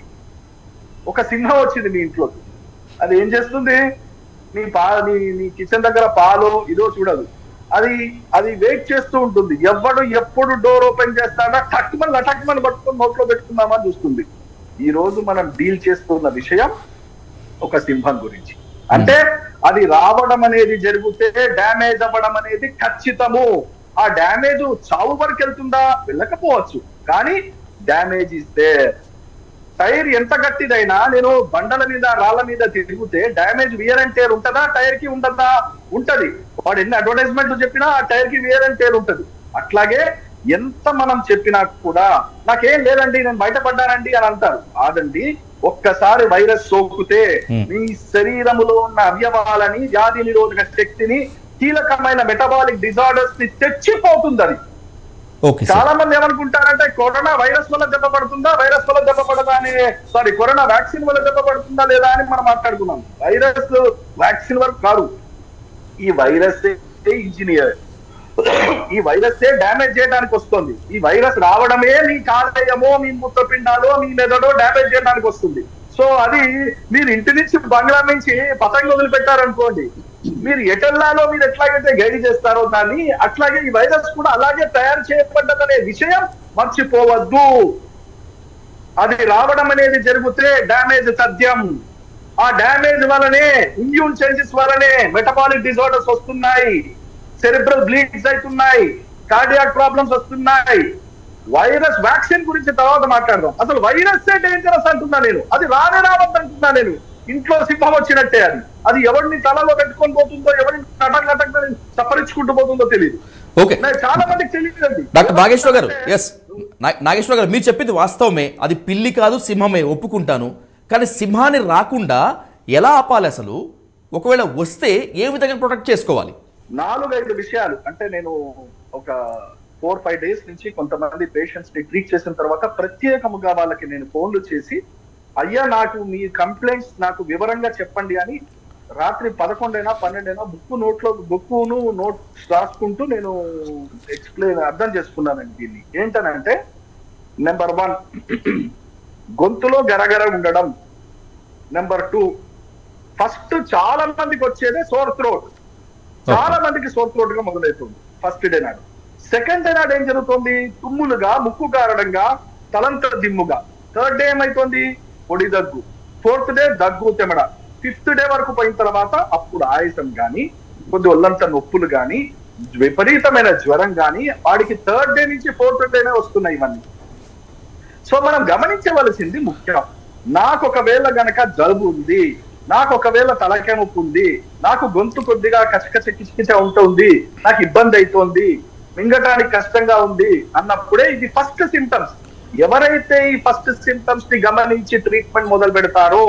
[SPEAKER 2] ఒక సింహం వచ్చింది మీ ఇంట్లోకి, అది ఏం చేస్తుంది? నీ కిచెన్ దగ్గర పాలు ఇదో చూడదు, అది వెయిట్ చేస్తూ ఉంటుంది. ఎప్పుడు డోర్ ఓపెన్ చేస్తాడా టక్మని పట్టుకొని నోట్లో పెట్టుకుందామని చూస్తుంది. ఈ రోజు మనం డీల్ చేస్తున్న విషయం ఒక సింహం గురించి. అంటే అది రావడం అనేది జరిగితే డ్యామేజ్ అవ్వడం అనేది ఖచ్చితము. ఆ డ్యామేజ్ చావు వరకు వెళ్తుందా? వెళ్ళకపోవచ్చు, కానీ డ్యామేజ్ ఇస్తే టైర్ ఎంత గట్టిదైనా, నేను బండల మీద రాళ్ల మీద తిరిగితే డ్యామేజ్ వియర్ అండ్ టేర్ ఉంటుందా? టైర్ కి ఉంటుందా? ఉంటది. వాడు ఎన్ని అడ్వర్టైజ్మెంట్ చెప్పినా ఆ టైర్ కి వియర్ అండ్ టేర్ ఉంటది. అట్లాగే ఎంత మనం చెప్పినా కూడా నాకేం లేదండి, నేను బయటపడ్డానండి అని అంటారు. కాదండి, ఒక్కసారి వైరస్ సోకితే మీ శరీరములో ఉన్న అవయవాలని, వ్యాధి నిరోధక శక్తిని, కీలకమైన మెటబాలిక్ డిజార్డర్స్ ని తెచ్చిపోతుంది. అది చాలా మంది ఏమనుకుంటారంటే కరోనా వైరస్ వల్ల దెబ్బ పడుతుందా, వైరస్ వల్ల దెబ్బ పడదా అని, కరోనా వ్యాక్సిన్ వల్ల దెబ్బ పడుతుందా లేదా అని మనం మాట్లాడుకున్నాం. వైరస్ వ్యాక్సిన్ వరకు కాదు, ఈ వైరస్ ఇంజనీర్, ఈ వైరస్ డ్యామేజ్ చేయడానికి వస్తుంది. ఈ వైరస్ రావడమే మీ కాలేయమో, మీ మూత్రపిండాలో, మీ మెదడో డ్యామేజ్ చేయడానికి వస్తుంది. సో అది మీరు ఇంటి నుంచి బంగ్లా నుంచి పతంగి వదిలిపెట్టారనుకోండి, మీరు ఎటెల్లాలో మీరు ఎట్లాగైతే గైడ్ చేస్తారో దాన్ని, అట్లాగే ఈ వైరస్ కూడా అలాగే తయారు చేయబడ్డదనే విషయం మర్చిపోవద్దు. అది రావడం అనేది జరిగితే డ్యామేజ్ సత్యం. ఆ డ్యామేజ్ వల్లనే, ఇమ్యూన్ చేంజెస్ వల్లనే మెటబాలిక్ డిజార్డర్స్ వస్తున్నాయి, సెరిబ్రల్ బ్లీడ్స్ అవుతున్నాయి, కార్డియాక్ ప్రాబ్లమ్స్ వస్తున్నాయి. వైరస్ వ్యాక్సిన్ గురించి తర్వాత మాట్లాడదాం. అసలు వైరస్ డేంజరస్ అంటున్నా నేను, అది రావద్దంటున్నా నేను. ఇంట్లో సింహం వచ్చినట్టే. అది ఎవరిని తలలో పెట్టుకొని పోతుందో, ఎవరిని కటకటక సపరించుకుంటూ పోతుందో తెలియదు.
[SPEAKER 1] ఓకే,
[SPEAKER 2] చాలా మందికి తెలియదండి.
[SPEAKER 1] డాక్టర్ నాగేశ్వర గారు, ఎస్ నాగేశ్వర గారు, మీరు చెప్పింది వాస్తవమే. అది పిల్లి కాదు సింహమే, ఒప్పుకుంటాను. కానీ సింహాన్ని రాకుండా ఎలా ఆపాలి అసలు? ఒకవేళ వస్తే ఏ విధంగా ప్రొటెక్ట్ చేసుకోవాలి?
[SPEAKER 2] 4-5 విషయాలు అంటే నేను ఒక 4-5 డేస్ నుంచి కొంతమంది పేషెంట్స్ ని ట్రీట్ చేసిన తర్వాత ప్రత్యేకముగా వాళ్ళకి నేను ఫోన్లు చేసి, అయ్యా నాకు మీ కంప్లైంట్స్ నాకు వివరంగా చెప్పండి అని రాత్రి 11 అయినా 12 అయినా బుక్కును నోట్స్ రాసుకుంటూ నేను అర్థం చేసుకున్నానండి. దీన్ని ఏంటనంటే, నెంబర్ 1 గొంతులో గరగర ఉండడం. నెంబర్ 2 ఫస్ట్ చాలా మందికి వచ్చేదే సోర్ థ్రోట్. చాలా మందికి సోర్ థ్రోట్ గా మొదలవుతుంది ఫస్ట్ డే నాడు. సెకండ్ డే నాడు ఏం జరుగుతుంది? తుమ్ములుగా, ముక్కు కారడంగా, తలంత దిమ్ముగా. థర్డ్ డే ఏమైతుంది? పొడి దగ్గు. ఫోర్త్ డే దగ్గు తెమడ. ఫిఫ్త్ డే వరకు పోయిన తర్వాత అప్పుడు ఆయాసం గాని, కొద్ది ఒళ్ళంత నొప్పులు గాని, విపరీతమైన జ్వరం గాని, వాడికి థర్డ్ డే నుంచి ఫోర్త్ డేనే వస్తున్నాయి ఇవన్నీ. సో మనం గమనించవలసింది ముఖ్యం. నాకు ఒకవేళ గనక జలుబు ఉంది, నాకు ఒకవేళ తలకాయ నొప్పి ఉంది, నాకు గొంతు కొద్దిగా కిచకిచ ఉంటుంది, నాకు ఇబ్బంది అవుతోంది, మింగటానికి కష్టంగా ఉంది అన్నప్పుడే ఇది ఫస్ట్ సింటమ్స్. ఎవరైతే ఈ ఫస్ట్ సింటమ్స్ ని గమనించి ట్రీట్మెంట్ మొదలు పెడతారో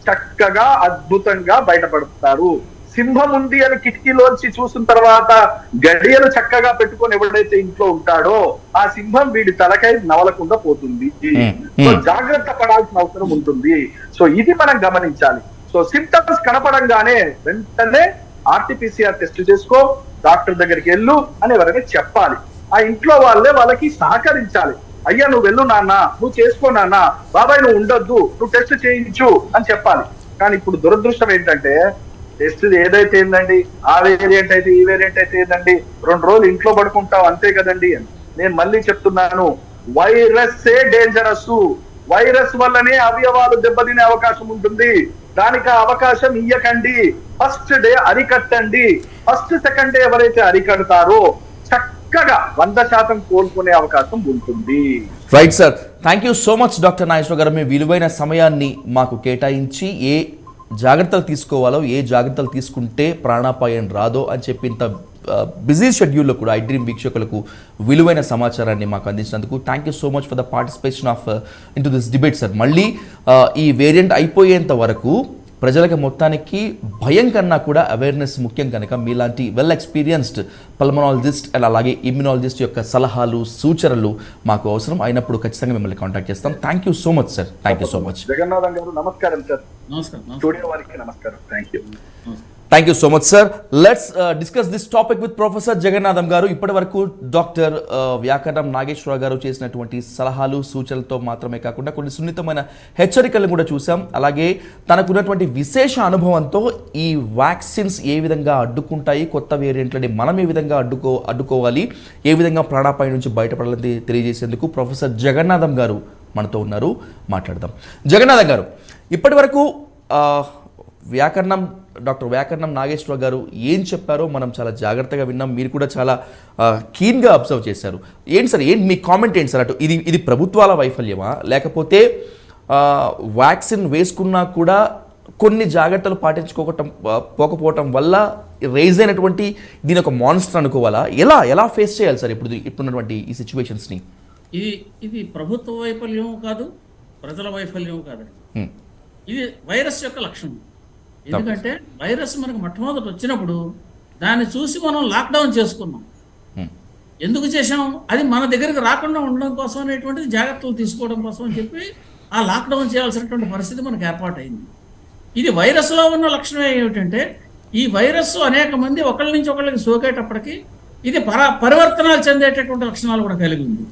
[SPEAKER 2] చక్కగా అద్భుతంగా బయటపడతారు. సింహం ఉంది అని కిటికీలోంచి చూసిన తర్వాత గడియలు చక్కగా పెట్టుకొని ఎవడైతే ఇంట్లో ఉంటాడో ఆ సింహం వీడి తలకై నవలకుండా పోతుంది. సో జాగ్రత్త పడాల్సిన అవసరం ఉంటుంది. సో ఇది మనం గమనించాలి. సో సింటమ్స్ కనపడంగానే వెంటనే RT-PCR టెస్ట్ చేసుకో, డాక్టర్ దగ్గరికి వెళ్ళు అని ఎవరైనా చెప్పాలి. ఆ ఇంట్లో వాళ్ళకి సహకరించాలి. అయ్యా నువ్వు వెళ్ళు నాన్న, నువ్వు చేసుకో నాన్న, బాబాయ్ నువ్వు ఉండొద్దు, నువ్వు టెస్ట్ చేయించు అని చెప్పాలి. కానీ ఇప్పుడు దురదృష్టం ఏంటంటే, టెస్ట్ ఏదైతే ఏందండి, ఆ వేరియంట్ అయితే ఈ వేరియంట్ అయితే ఏందండి, 2 రోజులు ఇంట్లో పడుకుంటావు అంతే కదండి అని. నేను మళ్ళీ చెప్తున్నాను, వైరస్ డేంజరస్. వైరస్ వల్లనే అవయవాలు దెబ్బతినే అవకాశం ఉంటుంది. దానికి అవకాశం ఇయ్యకండి. ఫస్ట్ డే అరికట్టండి. ఫస్ట్ సెకండ్ డే ఎవరైతే అరికడతారో చక్కగా 100% కోలుకునే అవకాశం ఉంటుంది.
[SPEAKER 1] Right sir, thank you so much doctor Nageswara గారు. మీ విలువైన సమయాన్ని మాకు కేటాయించి ఏ జాగ్రత్తలు తీసుకోవాలో, ఏ జాగ్రత్తలు తీసుకుంటే ప్రాణాపాయం రాదో అని చెప్పి ఇంత బిజీ షెడ్యూల్లో కూడా ఐ డ్రీమ్ వీక్షకులకు విలువైన సమాచారాన్ని మాకు అందించినందుకు thank you so much for the participation of in to this debate sir. మళ్ళీ ఈ వేరియంట్ అయిపోయేంత వరకు ప్రజలకి మొత్తానికి భయం కన్నా కూడా అవేర్నెస్ ముఖ్యం కనుక మీలాంటి వెల్ ఎక్స్పీరియన్స్డ్ పల్మనాలజిస్ట్ అండ్ అలాగే ఇమ్యునాలజిస్ట్ యొక్క సలహాలు, సూచనలు మాకు అవసరం అయినప్పుడు ఖచ్చితంగా మిమ్మల్ని కాంటాక్ట్ చేస్తాం. Thank you so much sir. Thank you so much.
[SPEAKER 2] Jagannatham గారు నమస్కారం సార్.
[SPEAKER 3] నమస్కారం.
[SPEAKER 2] స్టూడియో వారికి నమస్కారం. Thank you.
[SPEAKER 1] Thank you so much sir. Let's discuss this topic with professor Jagannatham గారు. ఇప్పటి వరకు డాక్టర్ వ్యాకరణం నాగేశ్వర గారు చేసినటువంటి సలహాలు, సూచనలతో మాత్రమే కాకుండా కొన్ని సున్నితమైన హెచ్చరికలను కూడా చూసాం. అలాగే తనకున్నటువంటి విశేష అనుభవంతో ఈ వ్యాక్సిన్స్ ఏ విధంగా అడ్డుకుంటాయి, కొత్త వేరియంట్లని మనం ఏ విధంగా అడ్డుకోవాలి, ఏ విధంగా ప్రాణాపాయం నుంచి బయటపడాలని తెలియజేసేందుకు ప్రొఫెసర్ జగన్నాథం గారు మనతో ఉన్నారు. మాట్లాడదాం. జగన్నాథం గారు, ఇప్పటి వరకు డాక్టర్ వ్యాకరణం నాగేశ్వర గారు ఏం చెప్పారో మనం చాలా జాగ్రత్తగా విన్నాం. మీరు కూడా చాలా కీన్గా అబ్జర్వ్ చేశారు. ఏంటి సార్, మీ కామెంట్ ఏంటి సార్? అటు ఇది ప్రభుత్వాల వైఫల్యమా, లేకపోతే వ్యాక్సిన్ వేసుకున్నా కూడా కొన్ని జాగ్రత్తలు పోకపోవటం వల్ల రైజ్ అయినటువంటి దీని ఒక మాన్స్టర్ అనుకోవాలా? ఎలా ఫేస్ చేయాలి సార్ ఇప్పుడున్నటువంటి ఈ సిచ్యువేషన్స్ని?
[SPEAKER 3] ఇది ప్రభుత్వ వైఫల్యం కాదు, ప్రజల వైఫల్యం కాదు. ఇది వైరస్ యొక్క లక్షణం. ఎందుకంటే వైరస్ మనకు మొట్టమొదటి వచ్చినప్పుడు దాన్ని చూసి మనం లాక్డౌన్ చేసుకున్నాం. ఎందుకు చేసాం? అది మన దగ్గరికి రాకుండా ఉండడం కోసం అనేటువంటిది జాగ్రత్తలు తీసుకోవడం కోసం అని చెప్పి ఆ లాక్డౌన్ చేయాల్సినటువంటి పరిస్థితి మనకు ఏర్పాటైంది. ఇది వైరస్లో ఉన్న లక్షణం ఏమిటంటే, ఈ వైరస్ అనేక మంది ఒకళ్ళ నుంచి ఒకళ్ళకి సోకేటప్పటికి ఇది పరివర్తనాలు చెందేటటువంటి లక్షణాలు కూడా కలిగి ఉంది.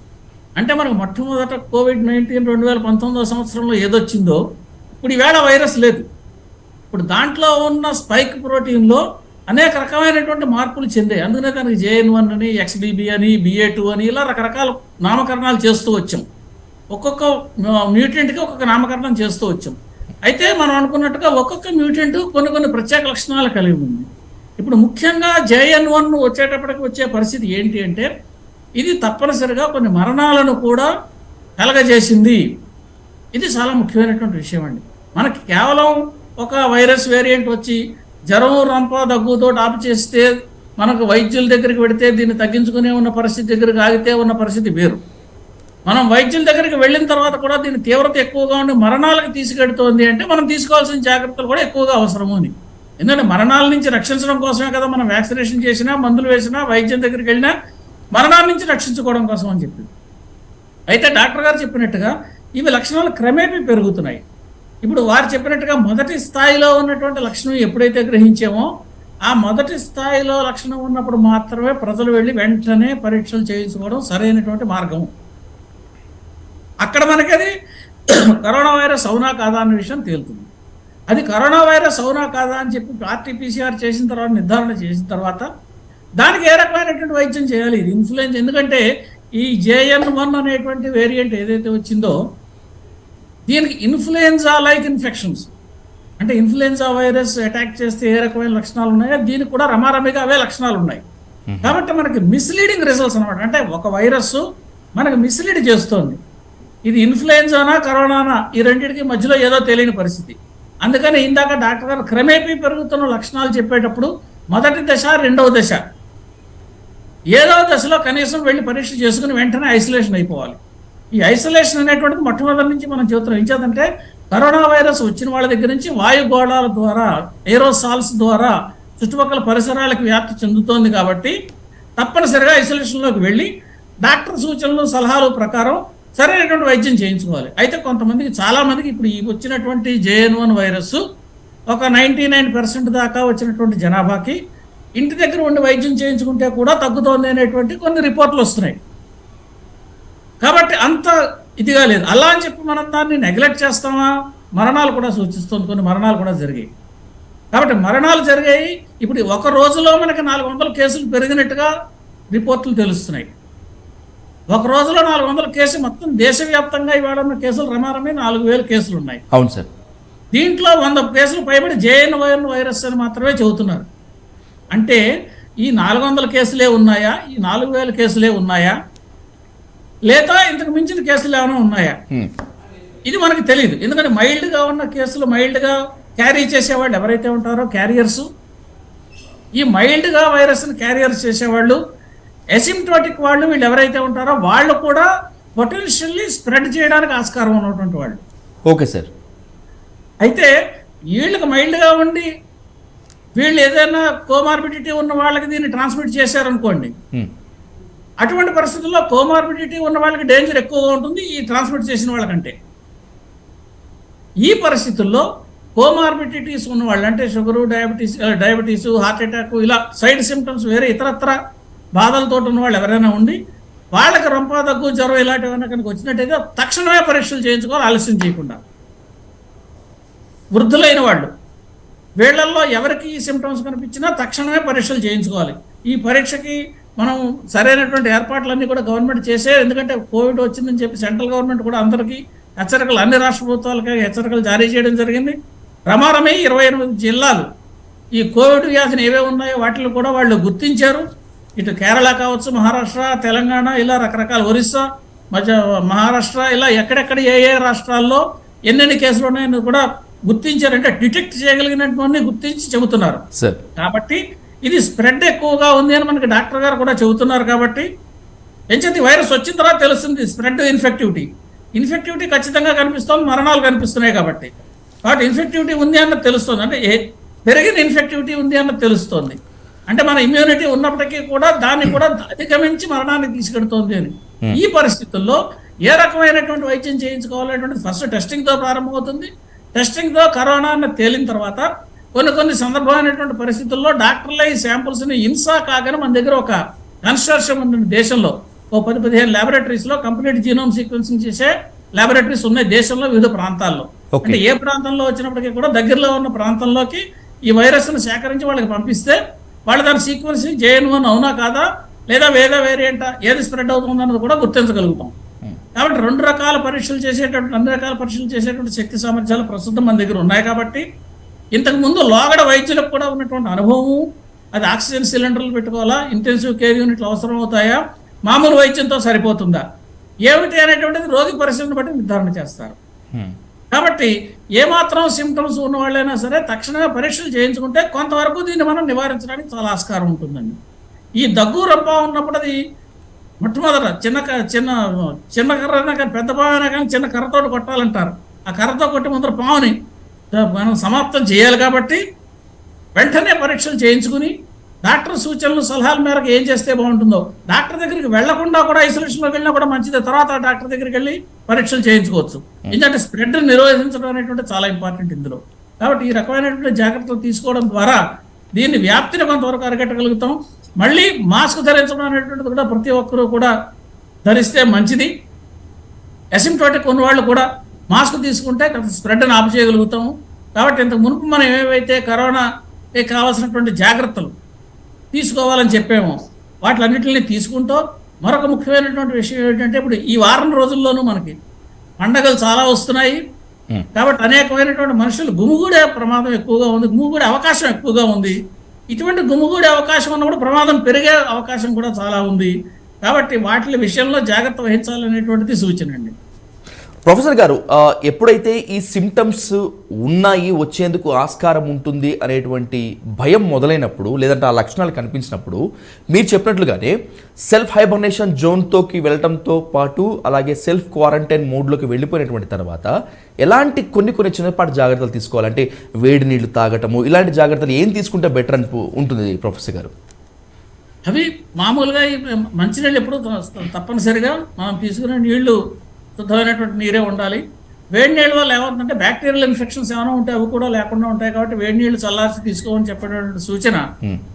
[SPEAKER 3] అంటే మనకు మొట్టమొదట COVID-19 2019 సంవత్సరంలో ఏదొచ్చిందో ఇప్పుడు ఈవేళ వైరస్ లేదు. ఇప్పుడు దాంట్లో ఉన్న స్పైక్ ప్రోటీన్లో అనేక రకమైనటువంటి మార్పులు చెందాయి. అందుకనే దానికి JN1 అని, XBB అని, BA2 అని ఇలా రకరకాల నామకరణాలు చేస్తూ వచ్చాం. ఒక్కొక్క మ్యూటెంట్కి ఒక్కొక్క నామకరణం చేస్తూ వచ్చాం. అయితే మనం అనుకున్నట్టుగా ఒక్కొక్క మ్యూటెంట్ కొన్ని ప్రత్యేక లక్షణాలు కలిగి ఉంది. ఇప్పుడు ముఖ్యంగా JN1 వచ్చేటప్పటికి వచ్చే పరిస్థితి ఏంటి అంటే, ఇది తప్పనిసరిగా కొన్ని మరణాలను కూడా కలగజేసింది. ఇది చాలా ముఖ్యమైనటువంటి విషయం అండి. మనకి కేవలం ఒక వైరస్ వేరియంట్ వచ్చి జ్వరం రంప దగ్గుతో ఆపు చేస్తే మనకు వైద్యుల దగ్గరికి వెడితే దీన్ని తగ్గించుకునే ఉన్న పరిస్థితి దగ్గరికి ఆగితే ఉన్న పరిస్థితి వేరు. మనం వైద్యుల దగ్గరికి వెళ్ళిన తర్వాత కూడా దీని తీవ్రత ఎక్కువగా ఉండి మరణాలకు తీసుకెడుతోంది అంటే మనం తీసుకోవాల్సిన జాగ్రత్తలు కూడా ఎక్కువగా అవసరము అని. ఎందుకంటే మరణాల నుంచి రక్షించడం కోసమే కదా మనం వ్యాక్సినేషన్ చేసినా, మందులు వేసినా, వైద్యం దగ్గరికి వెళ్ళినా మరణాల నుంచి రక్షించుకోవడం కోసం అని చెప్పింది. అయితే డాక్టర్ గారు చెప్పినట్టుగా ఇవి లక్షణాలు క్రమేపీ పెరుగుతున్నాయి. ఇప్పుడు వారు చెప్పినట్టుగా మొదటి స్థాయిలో ఉన్నటువంటి లక్షణం ఎప్పుడైతే గ్రహించామో ఆ మొదటి స్థాయిలో లక్షణం ఉన్నప్పుడు మాత్రమే ప్రజలు వెళ్ళి వెంటనే పరీక్షలు చేయించుకోవడం సరైనటువంటి మార్గం. అక్కడ మనకి అది కరోనా వైరస్ అవునా కాదా అన్న విషయం తేలుతుంది. అది కరోనా వైరస్ అవునా కాదా అని చెప్పి RT-PCR చేసిన తర్వాత నిర్ధారణ చేసిన తర్వాత దానికి ఏ రకమైనటువంటి వైద్యం చేయాలి. ఇది ఇన్ఫ్లుయెన్జా, ఎందుకంటే ఈ JN1 అనేటువంటి వేరియంట్ ఏదైతే వచ్చిందో దీనికి ఇన్ఫ్లుయెన్జా లైక్ ఇన్ఫెక్షన్స్, అంటే ఇన్ఫ్లుయెన్జా వైరస్ అటాక్ చేస్తే ఏ రకమైన లక్షణాలు ఉన్నాయో దీనికి కూడా రమారమిగా అవే లక్షణాలు ఉన్నాయి. కాబట్టి మనకి మిస్లీడింగ్ రిజల్ట్స్ అనమాట. అంటే ఒక వైరస్ మనకు మిస్లీడ్ చేస్తోంది. ఇది ఇన్ఫ్లుయెన్జానా కరోనానా ఈ రెండింటికి మధ్యలో ఏదో తెలియని పరిస్థితి. అందుకని ఇందాక డాక్టర్ గారు క్రమేపీ పెరుగుతున్న లక్షణాలు చెప్పేటప్పుడు మొదటి దశ, రెండవ దశ, ఏదో దశలో కనీసం వెళ్ళి పరీక్ష చేసుకుని వెంటనే ఐసోలేషన్ అయిపోవాలి. ఈ ఐసోలేషన్ అనేటువంటిది మొట్టమొదటి నుంచి మనం చెబుతున్నాం. ఏం చేద్దంటే కరోనా వైరస్ వచ్చిన వాళ్ళ దగ్గర నుంచి వాయుగోళాల ద్వారా, ఏరోసాల్స్ ద్వారా చుట్టుపక్కల పరిసరాలకు వ్యాప్తి చెందుతోంది కాబట్టి తప్పనిసరిగా ఐసోలేషన్లోకి వెళ్ళి డాక్టర్ సూచనలు, సలహాలు ప్రకారం సరైనటువంటి వైద్యం చేయించుకోవాలి. అయితే కొంతమందికి, చాలామందికి ఇప్పుడు ఈ వచ్చినటువంటి JN1 వైరస్ ఒక 99% దాకా వచ్చినటువంటి జనాభాకి ఇంటి దగ్గర ఉండి వైద్యం చేయించుకుంటే కూడా తగ్గుతోంది అనేటువంటి కొన్ని రిపోర్ట్లు వస్తున్నాయి. కాబట్టి అంత ఇదిగా లేదు. అలా అని చెప్పి మనం దాన్ని నెగ్లెక్ట్ చేస్తామా? మరణాలు కూడా సూచిస్తుంది, కొన్ని మరణాలు కూడా జరిగాయి. కాబట్టి మరణాలు జరిగాయి. ఇప్పుడు ఒక రోజులో మనకి 400 కేసులు పెరిగినట్టుగా రిపోర్ట్లు తెలుస్తున్నాయి. ఒక రోజులో 400 కేసులు, మొత్తం దేశవ్యాప్తంగా ఇవాళ ఉన్న కేసులు రమారమే 4000 కేసులు ఉన్నాయి.
[SPEAKER 1] అవును సార్.
[SPEAKER 3] దీంట్లో 100 కేసులు పైబడి JN1 వైరస్ అని మాత్రమే చెబుతున్నారు. అంటే ఈ 400 కేసులే ఉన్నాయా, ఈ 4000 కేసులే ఉన్నాయా, లేదా ఇంతకు మించిన కేసులు ఏమైనా ఉన్నాయా, ఇది మనకు తెలియదు. ఎందుకంటే మైల్డ్గా ఉన్న కేసులు, మైల్డ్గా క్యారీ చేసేవాళ్ళు ఎవరైతే ఉంటారో క్యారియర్స్, ఈ మైల్డ్గా వైరస్ని క్యారియర్స్ చేసేవాళ్ళు, అసిమ్ప్టోటిక్ వాళ్ళు, వీళ్ళు ఎవరైతే ఉంటారో వాళ్ళు కూడా పొటెన్షియల్లీ స్ప్రెడ్ చేయడానికి ఆస్కారం ఉన్నటువంటి వాళ్ళు.
[SPEAKER 1] Okay sir.
[SPEAKER 3] అయితే వీళ్ళకి మైల్డ్గా ఉండి వీళ్ళు ఏదైనా కోమార్బిడిటీ ఉన్న వాళ్ళకి దీన్ని ట్రాన్స్మిట్ చేశారనుకోండి, అటువంటి పరిస్థితుల్లో కోమార్బిడిటీ ఉన్న వాళ్ళకి డేంజర్ ఎక్కువగా ఉంటుంది ఈ ట్రాన్స్మిట్ చేసిన వాళ్ళకంటే. ఈ పరిస్థితుల్లో కోమార్బిడిటీస్ ఉన్న వాళ్ళు, అంటే షుగరు, డయాబెటీస్, హార్ట్ అటాక్, ఇలా సైడ్ సిమ్టమ్స్ వేరే ఇతరత్ర బాధలతో ఉన్న వాళ్ళు ఎవరైనా ఉండి వాళ్ళకి రొంప, దగ్గు, జ్వరం ఇలాంటివైనా కనుక వచ్చినట్టయితే తక్షణమే పరీక్షలు చేయించుకోవాలి, ఆలస్యం చేయకుండా. వృద్ధులైన వాళ్ళు, వీళ్ళల్లో ఎవరికి ఈ సిమ్టమ్స్ కనిపించినా తక్షణమే పరీక్షలు చేయించుకోవాలి. ఈ పరీక్షకి మనం సరైనటువంటి ఏర్పాట్లన్నీ కూడా గవర్నమెంట్ చేసే, ఎందుకంటే కోవిడ్ వచ్చిందని చెప్పి సెంట్రల్ గవర్నమెంట్ కూడా అందరికీ హెచ్చరికలు, అన్ని రాష్ట్ర ప్రభుత్వాలకి హెచ్చరికలు జారీ చేయడం జరిగింది. రమారమే 28 జిల్లాలు ఈ కోవిడ్ వ్యాధిని ఏవే ఉన్నాయో వాటిని కూడా వాళ్ళు గుర్తించారు. ఇటు కేరళ కావచ్చు, మహారాష్ట్ర, తెలంగాణ, ఇలా రకరకాల, ఒరిస్సా, మహారాష్ట్ర, ఇలా ఎక్కడెక్కడ ఏ రాష్ట్రాల్లో ఎన్నెన్ని కేసులు ఉన్నాయని కూడా గుర్తించారంటే డిటెక్ట్ చేయగలిగినటువంటి గుర్తించి చెబుతున్నారు. కాబట్టి ఇది స్ప్రెడ్ ఎక్కువగా ఉంది అని మనకి డాక్టర్ గారు కూడా చెబుతున్నారు. కాబట్టి ఎంచేది వైరస్ వచ్చిన తర్వాత తెలుస్తుంది స్ప్రెడ్, ఇన్ఫెక్టివిటీ ఖచ్చితంగా కనిపిస్తుంది, మరణాలు కనిపిస్తున్నాయి. కాబట్టి ఇన్ఫెక్టివిటీ ఉంది అన్నది తెలుస్తుంది, అంటే పెరిగిన ఇన్ఫెక్టివిటీ ఉంది అన్నది తెలుస్తుంది. అంటే మన ఇమ్యూనిటీ ఉన్నప్పటికీ కూడా దాన్ని కూడా అధిగమించి మరణాన్ని తీసుకెడుతోంది అని. ఈ పరిస్థితుల్లో ఏ రకమైనటువంటి వైద్యం చేయించుకోవాలనేటువంటి ఫస్ట్ టెస్టింగ్తో ప్రారంభమవుతుంది. టెస్టింగ్తో కరోనా అన్న తేలిన తర్వాత కొన్ని సందర్భమైనటువంటి పరిస్థితుల్లో డాక్టర్ల ఈ శాంపుల్స్ని ఇన్సా కాగానే మన దగ్గర ఒక కన్స్ట్రక్షన్ ఉంది దేశంలో. ఓ 10-15 ల్యాబొరేటరీస్లో కంప్లీట్ జీనోమ్ సీక్వెన్సింగ్ చేసే ల్యాబొరేటరీస్ ఉన్నాయి దేశంలో వివిధ ప్రాంతాల్లో. అంటే ఏ ప్రాంతంలో వచ్చినప్పటికీ కూడా దగ్గరలో ఉన్న ప్రాంతంలోకి ఈ వైరస్ను సేకరించి వాళ్ళకి పంపిస్తే వాళ్ళు దాని సీక్వెన్సింగ్ JN1 అవునా కాదా, లేదా వేరే వేరియంటా, ఏది స్ప్రెడ్ అవుతుంది అన్నది కూడా గుర్తించగలుగుతాం. కాబట్టి అన్ని రకాల పరీక్షలు చేసేటువంటి శక్తి సామర్థ్యాలు ప్రస్తుతం మన దగ్గర ఉన్నాయి. కాబట్టి ఇంతకుముందు లోగడ వైద్యులకు కూడా ఉన్నటువంటి అనుభవము, అది ఆక్సిజన్ సిలిండర్లు పెట్టుకోవాలా, ఇంటెన్సివ్ కేర్ యూనిట్లు అవసరం అవుతాయా, మామూలు వైద్యంతో సరిపోతుందా, ఏమిటి అనేటువంటిది రోగి పరిస్థితిని బట్టి నిర్ధారణ చేస్తారు. కాబట్టి ఏమాత్రం సిమ్టమ్స్ ఉన్న వాళ్ళైనా సరే తక్షణమే పరీక్షలు చేయించుకుంటే కొంతవరకు దీన్ని మనం నివారించడానికి చాలా ఆస్కారం ఉంటుందండి. ఈ దగ్గు రంప ఉన్నప్పుడు అది మొట్టమొదట చిన్న కర్రైనా కానీ పెద్ద పామైనా కానీ చిన్న కర్రతో కొట్టాలంటారు. ఆ కర్రతో కొట్టి ముందర పాముని మనం సమాప్తం చేయాలి. కాబట్టి వెంటనే పరీక్షలు చేయించుకుని డాక్టర్ సూచనలు సలహాల మేరకు ఏం చేస్తే బాగుంటుందో, డాక్టర్ దగ్గరికి వెళ్లకుండా కూడా ఐసోలేషన్లోకి వెళ్ళినా కూడా మంచిదే, తర్వాత డాక్టర్ దగ్గరికి వెళ్ళి పరీక్షలు చేయించుకోవచ్చు. ఎందుకంటే స్ప్రెడ్ నిరోధించడం అనేటువంటి చాలా ఇంపార్టెంట్ ఇందులో. కాబట్టి ఈ రకమైనటువంటి జాగ్రత్తలు తీసుకోవడం ద్వారా దీన్ని వ్యాప్తిని కొంతవరకు అరికట్టగలుగుతాం. మళ్ళీ మాస్క్ ధరించడం అనేటువంటిది కూడా ప్రతి ఒక్కరూ కూడా ధరిస్తే మంచిది. అసిమ్ప్టోటిక్ ఉన్న వాళ్ళు కూడా మాస్క్ తీసుకుంటే స్ప్రెడ్ని ఆపు చేయగలుగుతాము. కాబట్టి ఇంతకు మునుపు మనం ఏవైతే కరోనాకి కావాల్సినటువంటి జాగ్రత్తలు తీసుకోవాలని చెప్పామో వాటిలన్నింటినీ తీసుకుంటూ మరొక ముఖ్యమైనటువంటి విషయం ఏంటంటే ఇప్పుడు ఈ వారం రోజుల్లోనూ మనకి పండగలు చాలా వస్తున్నాయి. కాబట్టి అనేకమైనటువంటి మనుషులు గుమిగూడే ప్రమాదం ఎక్కువగా ఉంది, గుమిగూడే అవకాశం ఎక్కువగా ఉంది. ఇటువంటి గుమిగూడే అవకాశం ఉన్నప్పుడు ప్రమాదం పెరిగే అవకాశం కూడా చాలా ఉంది. కాబట్టి వాటి విషయంలో జాగ్రత్త వహించాలనేటువంటిది సూచన అండి.
[SPEAKER 1] ప్రొఫెసర్ గారు, ఎప్పుడైతే ఈ సిమ్టమ్స్ ఉన్నాయి, వచ్చేందుకు ఆస్కారం ఉంటుంది అనేటువంటి భయం మొదలైనప్పుడు, లేదంటే ఆ లక్షణాలు కనిపించినప్పుడు మీరు చెప్పినట్లుగానే సెల్ఫ్ హైబర్నేషన్ జోన్తోకి వెళ్ళటంతో పాటు అలాగే సెల్ఫ్ క్వారంటైన్ మోడ్లోకి వెళ్ళిపోయినటువంటి తర్వాత ఎలాంటి కొన్ని చిన్నపాటి జాగ్రత్తలు తీసుకోవాలంటే వేడి నీళ్లు తాగటము, ఇలాంటి జాగ్రత్తలు ఏం తీసుకుంటే బెటర్ అని ఉంటుంది ప్రొఫెసర్ గారు?
[SPEAKER 3] అవి మామూలుగా మంచినీళ్ళు ఎప్పుడు తప్పనిసరిగా మనం తీసుకునే నీళ్లు శుద్ధమైనటువంటి నీరే ఉండాలి. వేడి నీళ్ళ వల్ల ఏమవుతుందంటే బ్యాక్టీరియల్ ఇన్ఫెక్షన్స్ ఏమైనా ఉంటే అవి కూడా లేకుండా ఉంటాయి. కాబట్టి వేడి నీళ్లు చల్లార్చి తీసుకోమని చెప్పేటువంటి సూచన.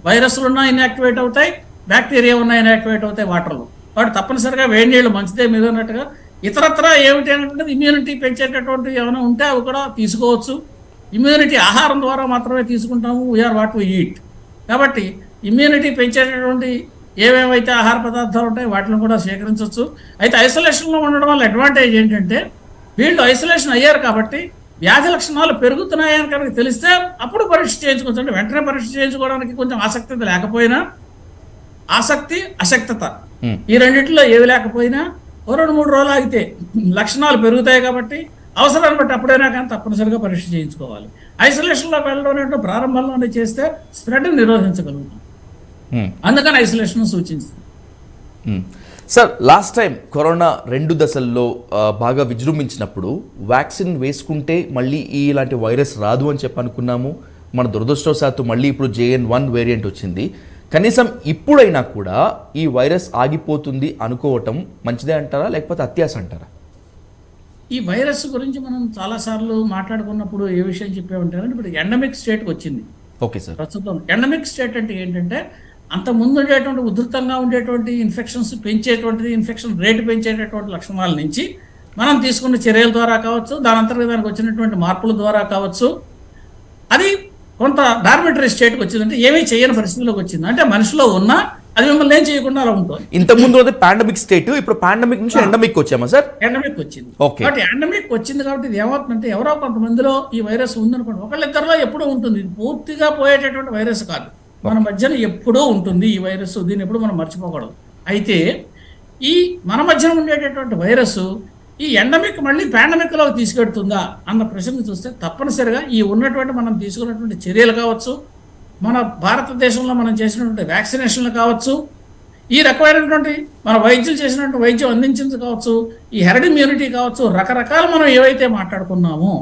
[SPEAKER 3] వైరస్లు ఉన్నా ఇన్యాక్టివేట్ అవుతాయి, బ్యాక్టీరియా ఉన్నా ఇన్యాక్టివేట్ అవుతాయి వాటర్లో. కాబట్టి తప్పనిసరిగా వేడి నీళ్ళు మంచిదే. మీరు అన్నట్టుగా ఇతరత్ర ఏమిటి అనేటువంటిది ఇమ్యూనిటీ పెంచేటటువంటి ఏమైనా ఉంటే అవి కూడా తీసుకోవచ్చు. ఇమ్యూనిటీ ఆహారం ద్వారా మాత్రమే తీసుకుంటాము, వీఆర్ వాట్ వి ఈట్. కాబట్టి ఇమ్యూనిటీ పెంచేటటువంటి ఏవేవైతే ఆహార పదార్థాలు ఉంటాయి వాటిని కూడా స్వీకరించవచ్చు. అయితే ఐసోలేషన్లో ఉండడం వల్ల అడ్వాంటేజ్ ఏంటంటే వీళ్ళు ఐసోలేషన్ అయ్యారు కాబట్టి వ్యాధి లక్షణాలు పెరుగుతున్నాయని కనుక తెలిస్తే అప్పుడు పరీక్ష చేయించుకోవచ్చు. అంటే వెంటనే పరీక్ష చేయించుకోవడానికి కొంచెం ఆసక్తి లేకపోయినా, ఆసక్తి అశక్తత ఈ రెండింటిలో ఏవి లేకపోయినా 2-3 రోజులు ఆగితే లక్షణాలు పెరుగుతాయి. కాబట్టి అవసరాన్ని బట్టి అప్పుడైనా కానీ తప్పనిసరిగా పరీక్ష చేయించుకోవాలి. ఐసోలేషన్లోకి వెళ్ళడం ప్రారంభంలోనే చేస్తే స్ప్రెడ్ నిరోధించగలుగుతాం. అందుకని ఐసోలేషన్ సూచిస్తుంది.
[SPEAKER 1] సార్, లాస్ట్ టైం కరోనా 2 దశల్లో బాగా విజృంభించినప్పుడు వ్యాక్సిన్ వేసుకుంటే మళ్ళీ ఇలాంటి వైరస్ రాదు అని చెప్పి అనుకున్నాము. మన దురదృష్టవశాత్తు మళ్ళీ ఇప్పుడు JN.1 వేరియంట్ వచ్చింది. కనీసం ఇప్పుడైనా కూడా ఈ వైరస్ ఆగిపోతుంది అనుకోవటం మంచిదే అంటారా, లేకపోతే అత్యాశ అంటారా?
[SPEAKER 3] ఈ వైరస్ గురించి మనం చాలాసార్లు మాట్లాడుకున్నప్పుడు ఏ విషయం చెప్పామంటారంటే ఇప్పుడు ఎండమిక్ స్టేట్కి వచ్చింది.
[SPEAKER 1] Okay sir.
[SPEAKER 3] ప్రస్తుతం ఎండమిక్ స్టేట్ అంటే ఏంటంటే అంత ముందు ఉండేటువంటి ఉధృతంగా ఉండేటువంటి ఇన్ఫెక్షన్స్ పెంచేటువంటిది, ఇన్ఫెక్షన్ రేటు పెంచేటటువంటి లక్షణాల నుంచి మనం తీసుకున్న చర్యల ద్వారా కావచ్చు, దాని అంతర్గత దానికి వచ్చినటువంటి మార్పుల ద్వారా కావచ్చు, అది కొంత డార్మిటరీ స్టేట్కి వచ్చిందంటే ఏమీ చేయని పరిస్థితిలోకి వచ్చింది. అంటే మనిషిలో ఉన్నా అది మిమ్మల్ని ఏం చేయకుండా అలా ఉంటుంది.
[SPEAKER 1] ఇంతకుముందు పాండమిక్ స్టేట్, ఇప్పుడు పాండమిక్ నుంచి ఎండమిక్ వచ్చామా సార్?
[SPEAKER 3] ఎండమిక్ వచ్చింది. కాబట్టి ఎండమిక్ వచ్చింది కాబట్టి ఇది ఏమవుతుందంటే ఎవరో కొంతమందిలో ఈ వైరస్ ఉందనుకోండి, ఒకళ్ళిద్దరిలో ఎప్పుడూ ఉంటుంది. ఇది పూర్తిగా పోయేటటువంటి వైరస్ కాదు, మన మధ్యన ఎప్పుడూ ఉంటుంది ఈ వైరస్. దీన్ని ఎప్పుడు మనం మర్చిపోకూడదు. అయితే ఈ మన మధ్యన ఉండేటటువంటి వైరస్ ఈ ఎండమిక్ మళ్ళీ పాండమిక్లోకి తీసుకెడుతుందా అన్న ప్రశ్న చూస్తే తప్పనిసరిగా ఈ ఉన్నటువంటి మనం తీసుకున్నటువంటి చర్యలు కావచ్చు, మన భారతదేశంలో మనం చేసినటువంటి వ్యాక్సినేషన్లు కావచ్చు, ఈ రకమైనటువంటి మన వైద్యులు చేసినటువంటి వైద్యం అందించింది కావచ్చు, ఈ హెర్డ్ ఇమ్యూనిటీ కావచ్చు, రకరకాల మనం ఏవైతే మాట్లాడుకున్నామో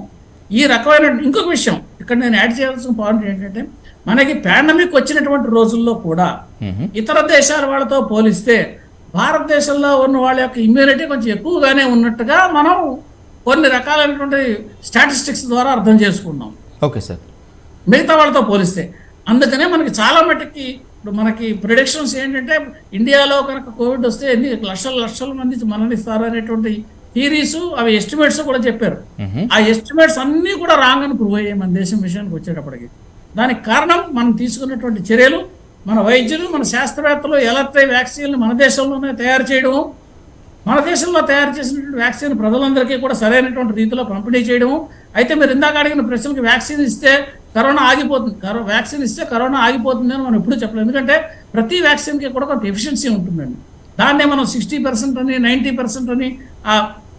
[SPEAKER 3] ఈ రకమైన ఇంకొక విషయం ఇక్కడ నేను యాడ్ చేయాల్సిన పాయింట్ ఏంటంటే మనకి పాండమిక్ వచ్చినటువంటి రోజుల్లో కూడా ఇతర దేశాల వాళ్ళతో పోలిస్తే భారతదేశంలో ఉన్న వాళ్ళ యొక్క ఇమ్యూనిటీ కొంచెం ఎక్కువగానే ఉన్నట్టుగా మనం కొన్ని రకాలైనటువంటి స్టాటిస్టిక్స్ ద్వారా అర్థం చేసుకున్నాం.
[SPEAKER 1] Okay sir.
[SPEAKER 3] మిగతా వాళ్ళతో పోలిస్తే అందుకనే మనకి చాలా మటుకి ఇప్పుడు మనకి ప్రిడిక్షన్స్ ఏంటంటే ఇండియాలో కనుక కోవిడ్ వస్తే ఎన్ని లక్షల మంది మరణిస్తారు అనేటువంటి థీరీస్, అవి ఎస్టిమేట్స్ కూడా చెప్పారు. ఆ ఎస్టిమేట్స్ అన్నీ కూడా రాంగ్ అని ప్రూవ్ అయ్యాయి మన దేశం విషయానికి వచ్చేటప్పటికి. దానికి కారణం మనం తీసుకున్నటువంటి చర్యలు, మన వైద్యులు, మన శాస్త్రవేత్తలు ఎలాంటి వ్యాక్సిన్లు మన దేశంలోనే తయారు చేయడము, మన దేశంలో తయారు చేసినటువంటి వ్యాక్సిన్ ప్రజలందరికీ కూడా సరైనటువంటి రీతిలో పంపిణీ చేయడము. అయితే మీరు ఇందాక అడిగిన ప్రశ్నకి వ్యాక్సిన్ ఇస్తే కరోనా ఆగిపోతుంది, వ్యాక్సిన్ ఇస్తే కరోనా ఆగిపోతుంది అని మనం ఎప్పుడూ చెప్పలేదు. ఎందుకంటే ప్రతి వ్యాక్సిన్కి కూడా కొంత ఎఫిషియన్సీ ఉంటుందండి. దాన్నే మనం 60% అని 90% అని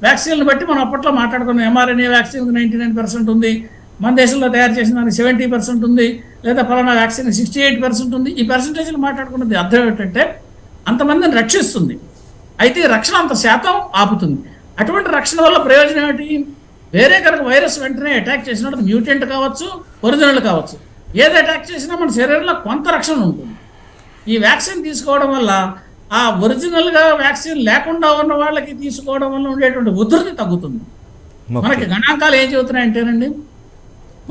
[SPEAKER 3] వ్యాక్సిన్లు బట్టి మనం అప్పట్లో మాట్లాడుకున్నాం. mRNA వ్యాక్సిన్ 99% ఉంది, మన దేశంలో తయారు చేసిన దానికి 70% ఉంది, లేదా ఫలానా వ్యాక్సిన్ 68% ఉంది. ఈ పర్సంటేజ్లు మాట్లాడుకున్నది అర్థం ఏంటంటే అంతమందిని రక్షిస్తుంది, అయితే ఈ రక్షణ అంత శాతం ఆపుతుంది. అటువంటి రక్షణ వల్ల ప్రయోజనం ఏమిటి? వేరే కనుక వైరస్ వెంటనే అటాక్ చేసినప్పుడు మ్యూటెంట్ కావచ్చు, ఒరిజినల్ కావచ్చు, ఏది అటాక్ చేసినా మన శరీరంలో కొంత రక్షణ ఉంటుంది. ఈ వ్యాక్సిన్ తీసుకోవడం వల్ల ఆ ఒరిజినల్గా వ్యాక్సిన్ లేకుండా ఉన్న వాళ్ళకి తీసుకోవడం వల్ల ఉండేటువంటి ఉధృతి తగ్గుతుంది. మనకి గణాంకాలు ఏం చెబుతున్నాయంటేనండి,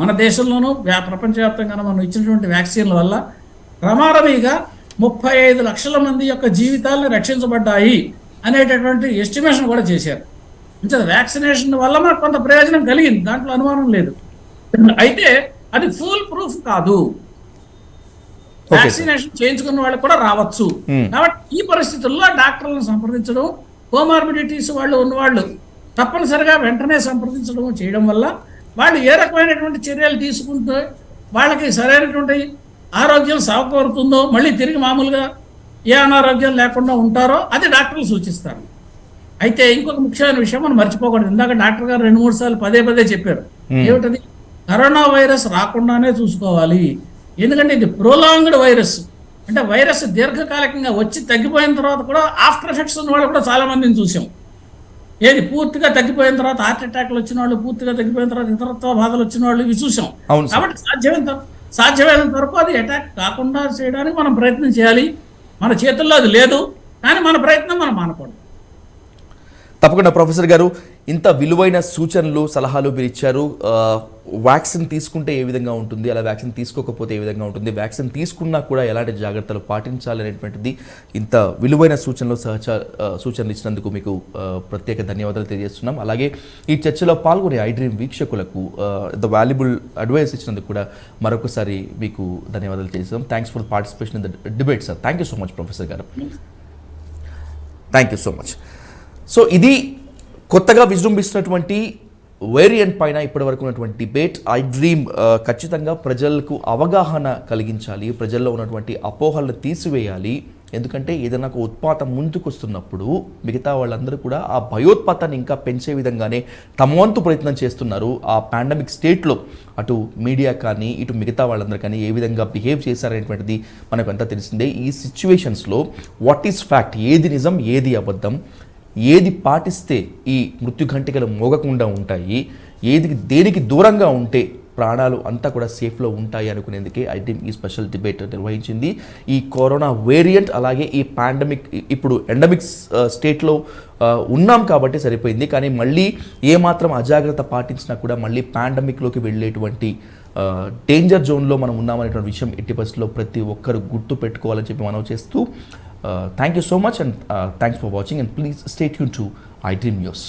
[SPEAKER 3] మన దేశంలోనూ ప్రపంచవ్యాప్తంగా మనం ఇచ్చినటువంటి వ్యాక్సిన్ల వల్ల ప్రమాదమీగా 35 లక్షల మంది యొక్క జీవితాలను రక్షించబడ్డాయి అనేటటువంటి ఎస్టిమేషన్ కూడా చేశారు. అంటే వ్యాక్సినేషన్ వల్ల మనకు కొంత ప్రయోజనం కలిగింది, దాంట్లో అనుమానం లేదు. అయితే అది ఫుల్ ప్రూఫ్ కాదు, వ్యాక్సినేషన్ చేయించుకున్న వాళ్ళకి కూడా రావచ్చు. కాబట్టి ఈ పరిస్థితుల్లో డాక్టర్లను సంప్రదించడం, కోమార్బిడిటీస్ వాళ్ళు ఉన్నవాళ్ళు తప్పనిసరిగా వెంటనే సంప్రదించడం చేయడం వల్ల వాళ్ళు ఏ రకమైనటువంటి చర్యలు తీసుకుంటే వాళ్ళకి సరైనటువంటి ఆరోగ్యం సమకూరుతుందో, మళ్ళీ తిరిగి మామూలుగా ఏ అనారోగ్యం లేకుండా ఉంటారో అది డాక్టర్లు సూచిస్తారు. అయితే ఇంకొక ముఖ్యమైన విషయం మనం మర్చిపోకూడదు. ఇందాక డాక్టర్ గారు 2-3 సార్లు పదే చెప్పారు. ఏమిటది? కరోనా వైరస్ రాకుండానే చూసుకోవాలి. ఎందుకంటే ఇది ప్రొలాంగ్డ్ వైరస్, అంటే వైరస్ దీర్ఘకాలికంగా వచ్చి తగ్గిపోయిన తర్వాత కూడా ఆఫ్టర్ ఎఫెక్ట్స్ ఉన్న వాళ్ళు కూడా చాలా మందిని చూసాం. ఏది పూర్తిగా తగ్గిపోయిన తర్వాత హార్ట్ అటాక్లు వచ్చిన వాళ్ళు, పూర్తిగా తగ్గిపోయిన తర్వాత ఇతరత్వ బాధలు వచ్చిన వాళ్ళు ఇవి చూసాం. కాబట్టి సాధ్యమైనంత వరకు అది అటాక్ కాకుండా చేయడానికి మనం ప్రయత్నం చేయాలి. మన చేతుల్లో అది లేదు, కానీ మన ప్రయత్నం మనం మానకూడదు.
[SPEAKER 1] తప్పకుండా ప్రొఫెసర్ గారు, ఇంత విలువైన సూచనలు సలహాలు మీరు ఇచ్చారు. వ్యాక్సిన్ తీసుకుంటే ఏ విధంగా ఉంటుంది, అలా వ్యాక్సిన్ తీసుకోకపోతే ఏ విధంగా ఉంటుంది, వ్యాక్సిన్ తీసుకున్నా కూడా ఎలాంటి జాగ్రత్తలు పాటించాలి అనేటువంటిది ఇంత విలువైన సూచనలు ఇచ్చినందుకు మీకు ప్రత్యేక ధన్యవాదాలు తెలియజేస్తున్నాం. అలాగే ఈ చర్చలో పాల్గొనే iDream వీక్షకులకు ద వాల్యుబుల్ అడ్వైస్ ఇచ్చినందుకు కూడా మరొకసారి మీకు ధన్యవాదాలు తెలియజేస్తాం. Thanks for participation in the debate sir. Thank you so much professor గారు. Thank you so much. So ఇది కొత్తగా విజృంభిస్తున్నటువంటి వేరియంట్ పైన ఇప్పటివరకు ఉన్నటువంటి డిబేట్. iDream ఖచ్చితంగా ప్రజలకు అవగాహన కలిగించాలి, ప్రజల్లో ఉన్నటువంటి అపోహలను తీసివేయాలి. ఎందుకంటే ఏదైనా ఒక ఉత్పాతం ముందుకొస్తున్నప్పుడు మిగతా వాళ్ళందరూ కూడా ఆ భయోత్పాతాన్ని ఇంకా పెంచే విధంగానే తమ వంతు ప్రయత్నం చేస్తున్నారు. ఆ పాండమిక్ స్టేట్లో అటు మీడియా కానీ ఇటు మిగతా వాళ్ళందరూ కానీ ఏ విధంగా బిహేవ్ చేశారనేటువంటిది మనకు అంతా తెలిసిందే. ఈ సిచ్యువేషన్స్లో వాట్ ఈస్ ఫ్యాక్ట్, ఏది నిజం ఏది అబద్ధం, ఏది పాటిస్తే ఈ మృత్యుఘంటికలు మోగకుండా ఉంటాయి, దేనికి దూరంగా ఉంటే ప్రాణాలు అంతా కూడా సేఫ్లో ఉంటాయి అనుకునేందుకే iDream ఈ స్పెషల్ డిబేట్ నిర్వహించింది. ఈ కరోనా వేరియంట్ అలాగే ఈ పాండమిక్ ఇప్పుడు ఎండమిక్ స్టేట్లో ఉన్నాం కాబట్టి సరిపోయింది, కానీ మళ్ళీ ఏమాత్రం అజాగ్రత్త పాటించినా కూడా మళ్ళీ పాండమిక్లోకి వెళ్ళేటువంటి డేంజర్ జోన్లో మనం ఉన్నామనేటువంటి విషయం ఎట్టి పరిస్థితుల్లో ప్రతి ఒక్కరు గుర్తు పెట్టుకోవాలని చెప్పి మనం చేస్తూ thank you so much and thanks for watching and please stay tuned to iDream News.